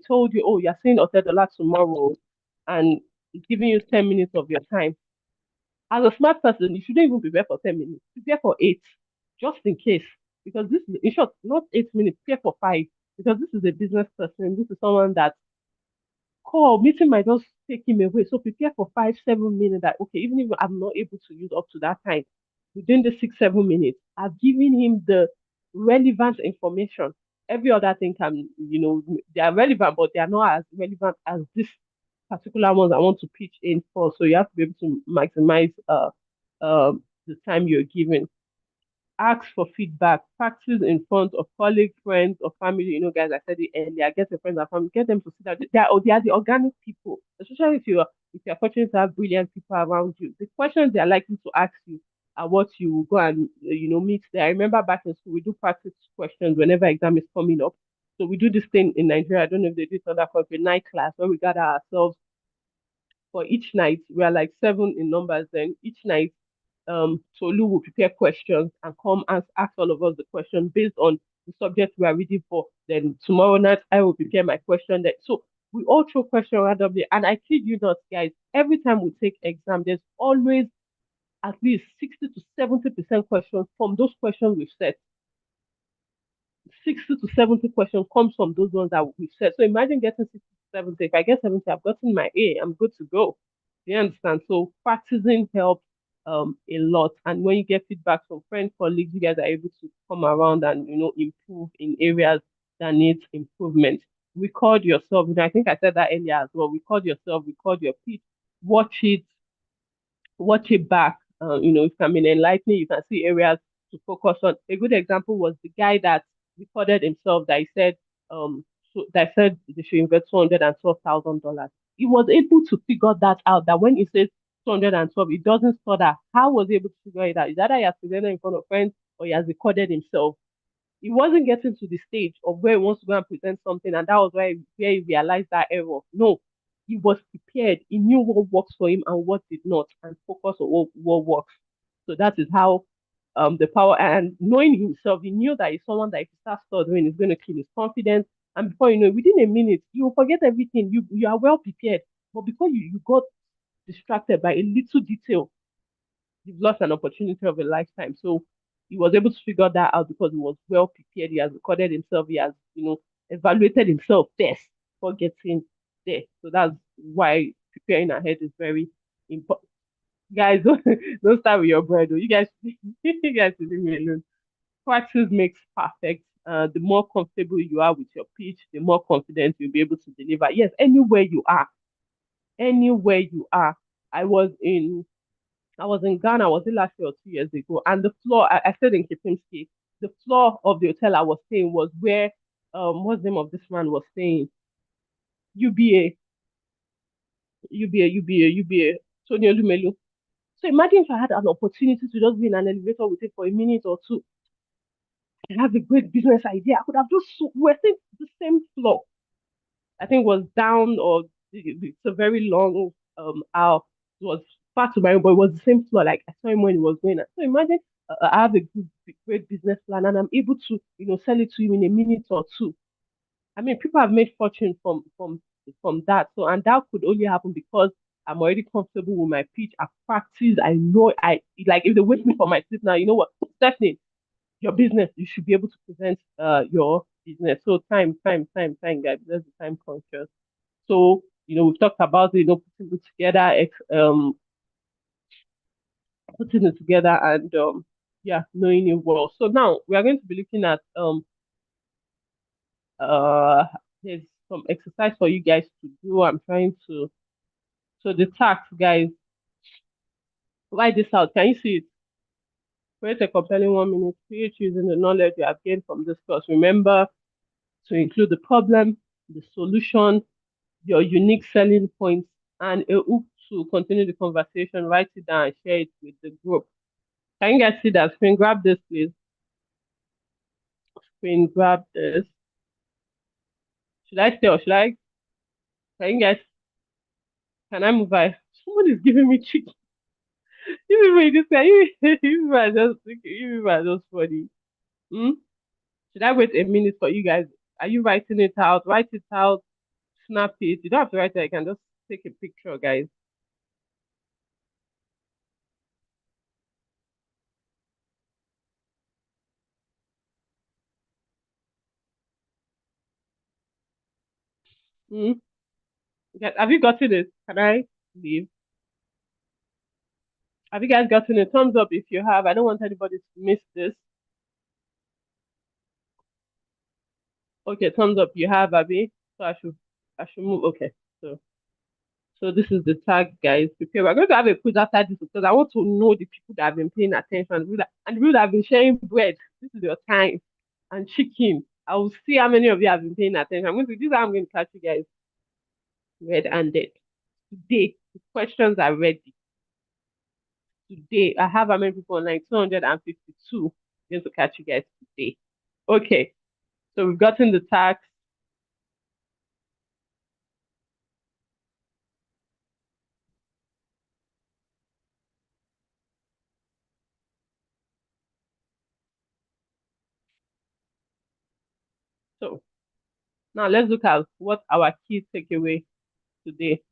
told you, oh, you're seeing Otedola tomorrow, and it's giving you 10 minutes of your time. As a smart person, you shouldn't even prepare for 10 minutes. Prepare for 8, just in case. Because this is, in short, not 8 minutes, prepare for 5. Because this is a business person. This is someone that call meeting might just take him away. So prepare for 5, 7 minutes that okay, even if I'm not able to use up to that time, within the 6, 7 minutes, I've given him the relevant information. Every other thing can, they are relevant, but they are not as relevant as this particular ones I want to pitch in for. So you have to be able to maximize the time you're given. Ask for feedback, practice in front of colleagues, friends, or family. Guys, I said it earlier. Get your friends and family, get them to see that they are the organic people, especially if you're fortunate to have brilliant people around you. The questions they are likely to ask you are what you will go and meet there. I remember back in school we do practice questions whenever exam is coming up. So we do this thing in Nigeria. I don't know if they do it in other countries, night class, where we gather ourselves for each night. We are like 7 in numbers. Then each night Tolu will prepare questions and come and ask all of us the question based on the subject we are reading for. Then tomorrow night, I will prepare my question. So we all throw questions randomly. And I kid you not, guys, every time we take exam, there's always at least 60 to 70% questions from those questions we've set. 60 to 70 questions comes from those ones that we've said. So imagine getting 60 to 70. If I get 70, I've gotten my A. I'm good to go. You understand? So practicing helps a lot. And when you get feedback from friends, colleagues, you guys are able to come around and improve in areas that need improvement. Record yourself. I think I said that earlier as well. Record yourself, record your pitch, watch it back. If I'm in enlightening, you can see areas to focus on. A good example was the guy that recorded himself that he said, that said they should invest $212,000. He was able to figure that out. That when he says 212, it doesn't stutter. How was he able to figure it out? Is that he has presented in front of friends or he has recorded himself? He wasn't getting to the stage of where he wants to go and present something, and that was where he realized that error. No, he was prepared. He knew what works for him and what did not, and focus on what works. So that is how the power and knowing himself, he knew that he's someone that if he starts stuttering, is going to kill his confidence. And before you know, within a minute, you will forget everything. You are well prepared, but because you got distracted by a little detail, you've lost an opportunity of a lifetime. So he was able to figure that out because he was well prepared. He has recorded himself. He has, evaluated himself first before getting there. So that's why preparing ahead is very important. Guys, don't start with your bread. You guys, you guys leave me alone. Practice makes perfect. The more comfortable you are with your pitch, the more confident you'll be able to deliver. Yes, anywhere you are. I was in I was in Ghana, was it last year or 2 years ago? And the floor, I stayed in Kipimski. The floor of the hotel I was staying was where, what's the name of this man was staying? UBA, UBA, Tony Olumelu. So imagine if I had an opportunity to just be in an elevator with it for a minute or two. I have a great business idea. I could have just, we're staying the same floor. I think was down or it's a very long aisle. It was far to my room, but it was the same floor. Like I saw him when he was going. So imagine I have a good, great business plan and I'm able to, sell it to him in a minute or two. I mean, people have made fortune from that. So and that could only happen because I'm already comfortable with my pitch. I've practiced. I know I like if they wait me for my sleep now, you know what? Stephanie, your business, you should be able to present your business. So time, guys. That's the time conscious. So, we've talked about, putting it together and yeah, knowing it well. So now we are going to be looking at uh there's some exercise for you guys to do. I'm trying to so the task, guys, write this out. Can you see it? Create a compelling 1 minute speech using the knowledge you have gained from this course. Remember to include the problem, the solution, your unique selling points, and a hook to continue the conversation. Write it down and share it with the group. Can you guys see that? Screen grab this, please. Screen grab this. Should I stay or should I? Can you guys? Can I move by? Someone is giving me chicken. You people this guy. You people are just you people are just funny. Hmm? Should I wait a minute for you guys? Are you writing it out? Write it out. Snap it. You don't have to write it. I can just take a picture, guys. Hmm? Have you gotten it? Can I leave? Have you guys gotten a thumbs up if you have? I don't want anybody to miss this. Okay, thumbs up. You have, Abby. So I should move. Okay. So this is the tag, guys. Prepare. We're going to have a quiz after this because I want to know the people that have been paying attention and people that have been sharing bread. This is your time. And chicken. I will see how many of you have been paying attention. This is how I'm going to catch you guys red-handed. Today, the questions are ready. Today, I have how many people online? 252. I'm going to catch you guys today. Okay. So we've gotten the tax. So now let's look at what our key takeaway today.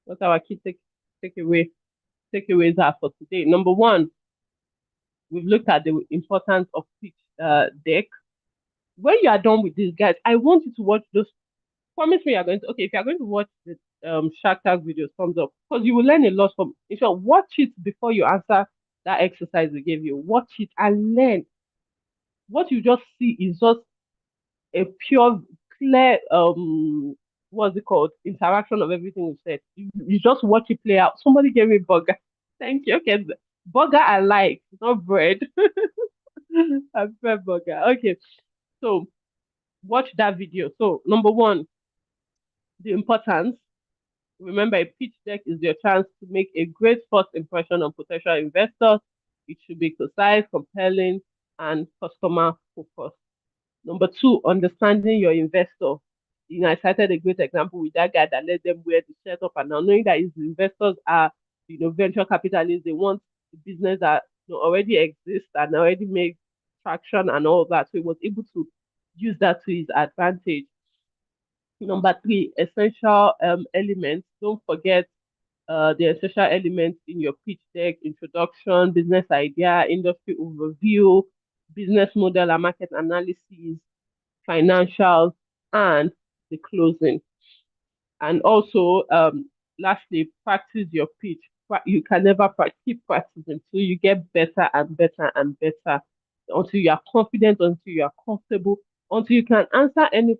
What our key takeaways are for today. Number one, we've looked at the importance of pitch deck. When you are done with this, guys, I want you to watch those. Promise me you're going to. Okay, if you're going to watch the Shark Tank videos, thumbs up because you will learn a lot from. In short, watch it before you answer that exercise we gave you. Watch it and learn. What you just see is just a pure, clear what's it called? Interaction of everything we said. You just watch it play out. Somebody gave me burger. Thank you. Okay, burger I like, not bread. I prefer burger. Okay, so watch that video. So number one, the importance. Remember, a pitch deck is your chance to make a great first impression on potential investors. It should be concise, compelling, and customer focused. Number two, understanding your investor. I cited a great example with that guy that let them wear the shirt up and now knowing that his investors are, venture capitalists. They want the business that already exists and already make traction and all that. So he was able to use that to his advantage. Number three, essential elements. Don't forget the essential elements in your pitch deck: introduction, business idea, industry overview, business model and market analysis, financials, and the closing. And also, lastly, practice your pitch. You can never keep practicing until you get better and better and better, until you are confident, until you are comfortable, until you can answer any.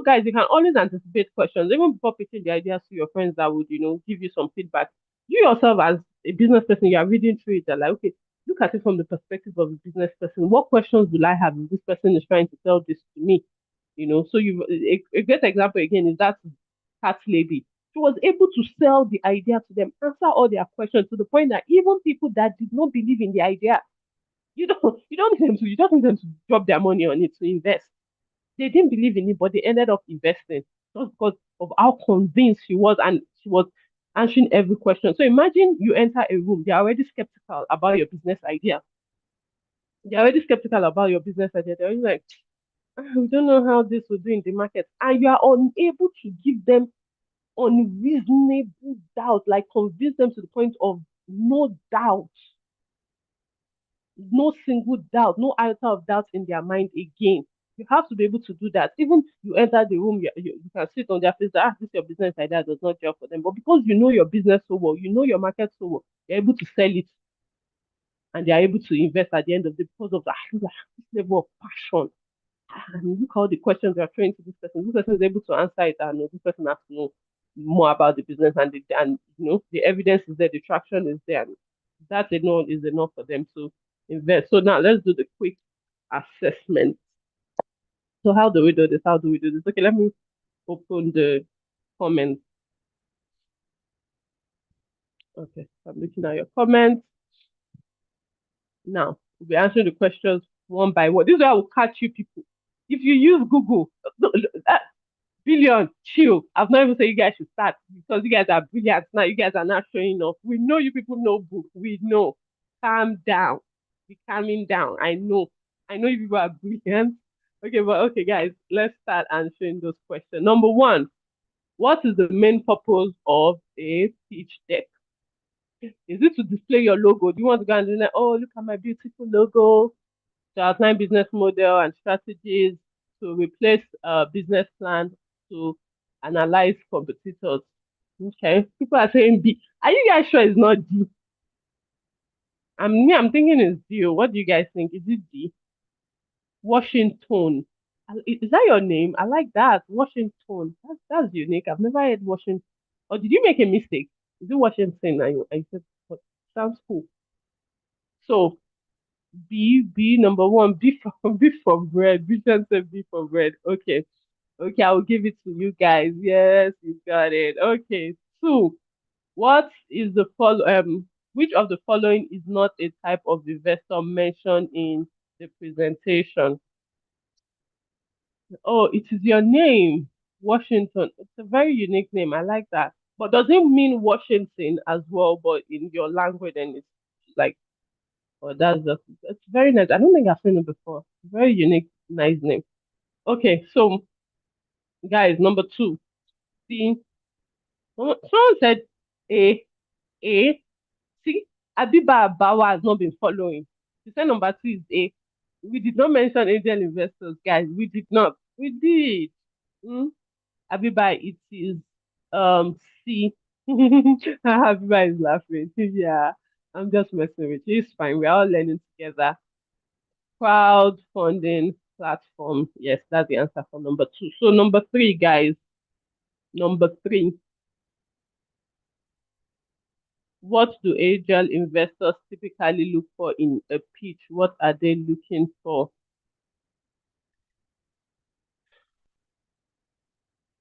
Guys, you can always anticipate questions even before pitching the ideas to your friends that would, give you some feedback. You yourself, as a business person, you are reading through it. And like, okay, look at it from the perspective of a business person. What questions will I have if this person is trying to tell this to me? So a great example again is that cat lady. She was able to sell the idea to them, answer all their questions to the point that even people that did not believe in the idea, you don't need them to drop their money on it to invest. They didn't believe in it, but they ended up investing just because of how convinced she was, and she was answering every question. So imagine you enter a room, they're already skeptical about your business idea. They're already skeptical about your business idea. They're already like, we don't know how this will do in the market. And you are unable to give them unreasonable doubt, like convince them to the point of no doubt, no single doubt, no iota of doubt in their mind again. You have to be able to do that. Even you enter the room, you can sit on their face that this your business idea does not gel for them. But because you know your business so well, you know your market so well, you're able to sell it and they're able to invest at the end of the day because of that this level of passion. And look how the questions are throwing to this person. This person is able to answer it, and this person has to know more about the business, and the evidence is there, the traction is there. And that alone is enough for them to invest. So now let's do the quick assessment. So how do we do this? How do we do this? Okay, let me open the comments. Okay, I'm looking at your comments. Now we'll be answering the questions one by one. This is where I will catch you people. If you use Google, billion, chill. I've not even said you guys should start because you guys are brilliant now. You guys are not showing off. We know you people know book. We know. Calm down. Be calming down. I know. I know you people are brilliant. Okay, but okay, guys, let's start answering those questions. Number one, what is the main purpose of a pitch deck? Is it to display your logo? Do you want to go and do that? Oh, look at my beautiful logo. To outline business model and strategies, to replace business plan, to analyze competitors. Okay, people are saying B. Are you guys sure it's not D? I'm thinking it's D. What do you guys think? Is it D? Washington. Is that your name? I like that. Washington. That's unique. I've never heard Washington. Or did you make a mistake? Is it Washington? I said, sounds cool. So B number one, B for B for bread. Vision said B for bread. Okay. Okay, I will give it to you guys. Yes, you got it. Okay. Two. What is the which of the following is not a type of investor mentioned in the presentation? Oh, it is your name, Washington. It's a very unique name. I like that. But does it mean Washington as well, but in your language and it's like, oh, it's very nice. I don't think I've seen it before. Very unique, nice name. Okay, so guys, number two. See, someone said A, A. See, Abiba Bawa has not been following. She said number two is A. We did not mention angel investors, guys. We did not. We did. Hmm? Abiba, it is C. Abiba is laughing. Yeah, I'm just messing with you. It's fine. We're all learning together. Crowdfunding platform. Yes, that's the answer for number two. So number three, guys. Number three. What do angel investors typically look for in a pitch? What are they looking for?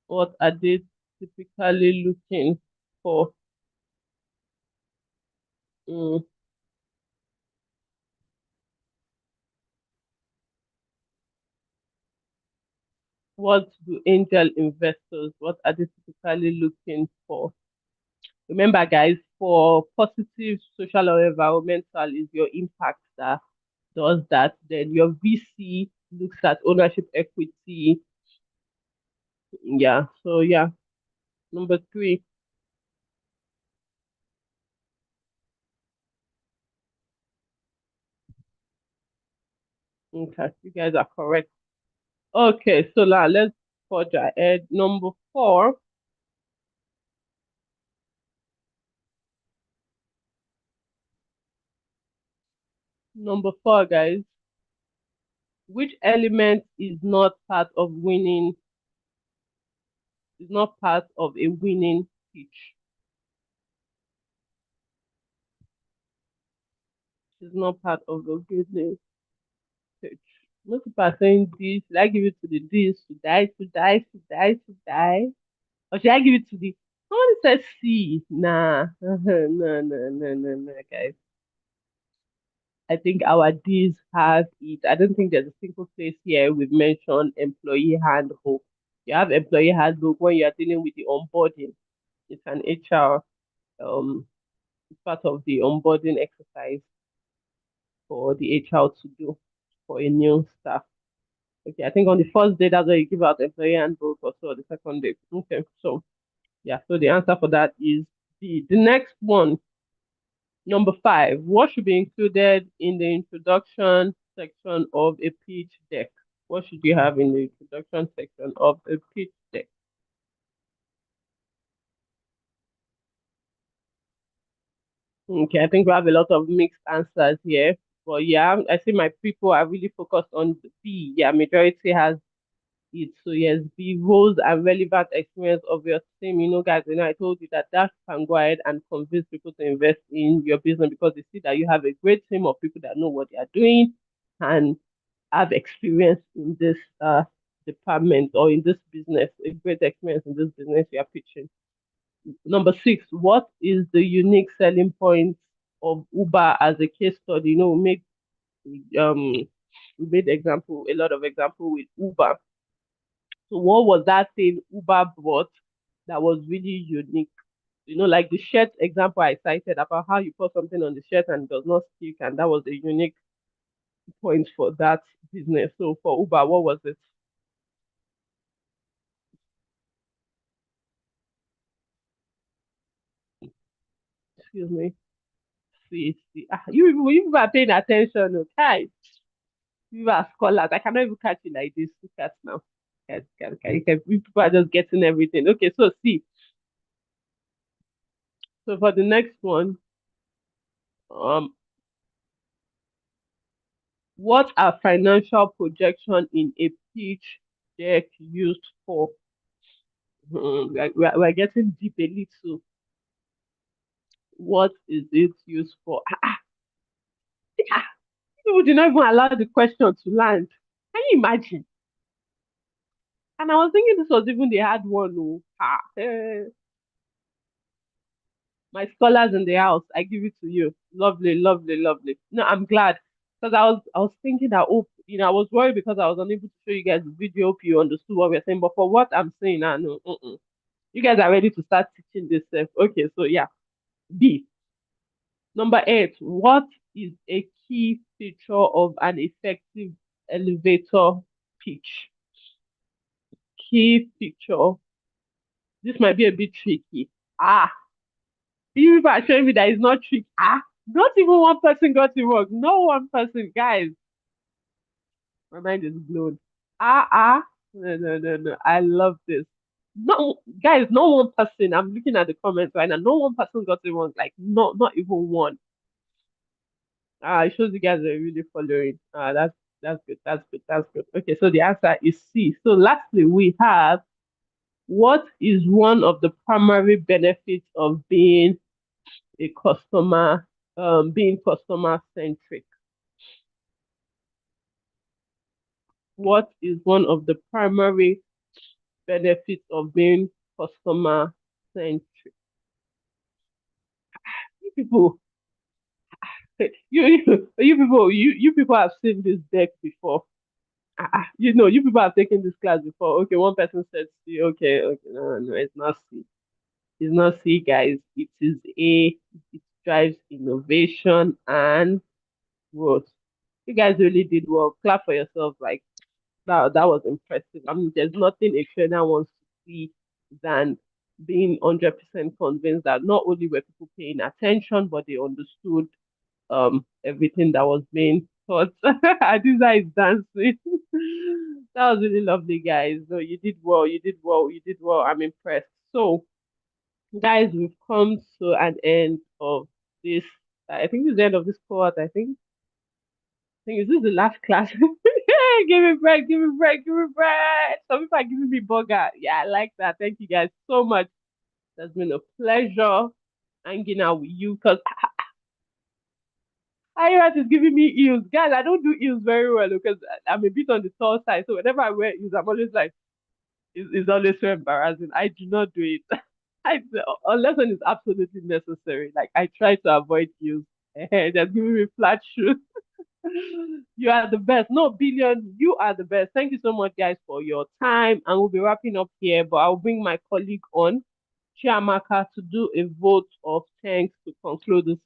What are they typically looking for? Mm. What do angel investors, what are they typically looking for? Remember, guys, for positive social or environmental is your impact that does that. Then your VC looks at ownership equity. Yeah, so yeah. Number three. Okay, you guys are correct. Okay, so now let's forge ahead. Number four. Number four, guys. Which element is not part of winning, is not part of a winning pitch? It's not part of a winning pitch. Most people are saying this. Should I give it to the this? Should I, should I, should I, should I? Or should I give it to the someone says C? Nah. No, no, no, no, no, guys. I think our D's have it. I don't think there's a single place here we've mentioned employee handbook. You have employee handbook when you are dealing with the onboarding. It's an HR it's part of the onboarding exercise for the HR to do for a new staff. Okay, I think on the first day that's where you give out employee handbook or so the second day. Okay, so yeah, so the answer for that is B. The next one, number five, what should be included in the introduction section of a pitch deck? What should you have in the introduction section of a pitch deck? Okay, I think we have a lot of mixed answers here. But yeah, I see my people are really focused on the B. Yeah, majority has it. So yes, B, roles and relevant experience of your team. You know, guys, I told you that can go ahead and convince people to invest in your business because they see that you have a great team of people that know what they are doing and have experience in this department or in this business, a great experience in this business you are pitching. Number six, what is the unique selling point of Uber as a case study? Um we made a lot of example with Uber. So what was that thing Uber brought that was really unique? You know, like the shirt example I cited about how you put something on the shirt and it does not stick, and that was a unique point for that business. So for Uber, what was it? Excuse me. See. You people are paying attention, okay? You are scholars. I cannot even catch you like this. Look at now. You people are just getting everything. Okay, so see. So for the next one, um, what are financial projection in a pitch deck used for? We're getting deep a little. What is it used for? People did not even allow the question to land. Can you imagine? And I was thinking this was even the hard one. Oh, my scholars in the house, I give it to you. Lovely, lovely, lovely. No, I'm glad because I was thinking that I was worried because I was unable to show you guys the video. Hope you understood what we're saying. But for what I'm saying, I know you guys are ready to start teaching this stuff. Okay, so yeah, B. Number 8. What is a key feature of an effective elevator pitch? Key feature. This might be a bit tricky. You are showing me that it's not tricky. Not even one person got it wrong. No one person, guys. My mind is blown. No. I love this. No, guys, no one person. I'm looking at the comments right now. No one person got it wrong. Like, not even one. It shows you guys are really following. That's good. That's good. That's good. Okay, so the answer is C. So lastly, we have what is one of the primary benefits of being a customer, being customer centric? What is one of the primary benefits of being customer centric? You people, you people have seen this deck before. You people have taken this class before. Okay, one person said C. Okay, no, it's not C. It's not C, guys. It is A. It drives innovation and growth. You guys really did well. Clap for yourself. Like that was impressive. I mean, there's nothing a trainer wants to see than being 100% convinced that not only were people paying attention, but they understood everything that was being taught. Adiza is dancing. That was really lovely, guys. No, you did well. You did well. You did well. I'm impressed. So, guys, we've come to an end of this. I think this is the end of this cohort. I think is this the last class? Give me break, give me break, give me break. Some people are giving me burger. Yeah, I like that. Thank you guys so much. It's been a pleasure hanging out with you because Irat is giving me eels. Guys, I don't do eels very well because I'm a bit on the tall side. So whenever I wear eels, I'm always like, it's always so embarrassing. I do not do it. Unless when it's absolutely necessary. Like I try to avoid eels. Just giving me flat shoes. You are the best. No, Billion, you are the best. Thank you so much, guys, for your time. And we'll be wrapping up here, but I'll bring my colleague on, Chiamaka, to do a vote of thanks to conclude this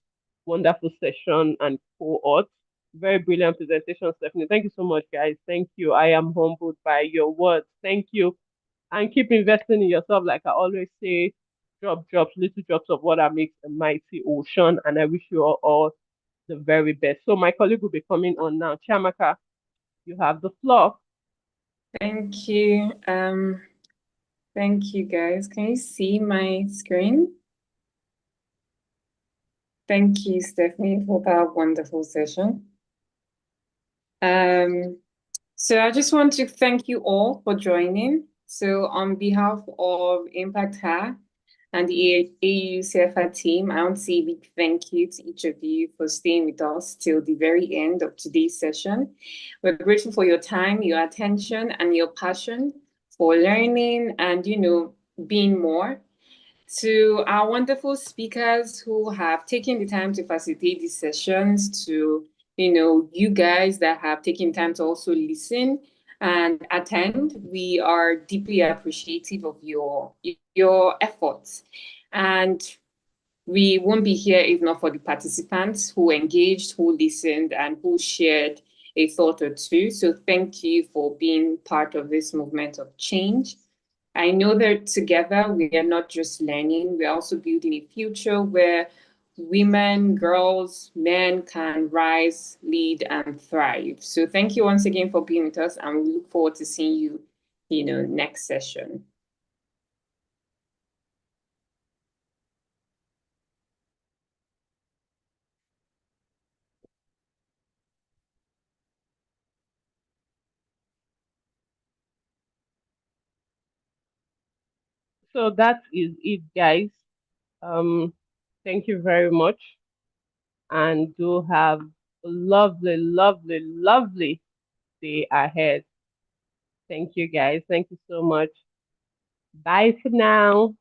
wonderful session and cohort. Very brilliant presentation, Stephanie. Thank you so much, guys. Thank you. I am humbled by your words. Thank you. And keep investing in yourself, like I always say. Little drops of water makes a mighty ocean. And I wish you all the very best. So my colleague will be coming on now. Chiamaka, you have the floor. Thank you. Thank you guys. Can you see my screen? Thank you, Stephanie, for that wonderful session. So I just want to thank you all for joining. So on behalf of Impact Her and the AU-CIEFFA team, I want to say a big thank you to each of you for staying with us till the very end of today's session. We're grateful for your time, your attention, and your passion for learning and, being more. To our wonderful speakers who have taken the time to facilitate these sessions, to you guys that have taken time to also listen and attend. We are deeply appreciative of your efforts. And we won't be here if not for the participants who engaged, who listened, and who shared a thought or two. So thank you for being part of this movement of change. I know that together we are not just learning, we're also building a future where women, girls, men can rise, lead, and thrive. So thank you once again for being with us, and we look forward to seeing you, next session. So that is it, guys. Um, thank you very much, and do have a lovely, lovely, lovely day ahead. Thank you, guys. Thank you so much. Bye for now.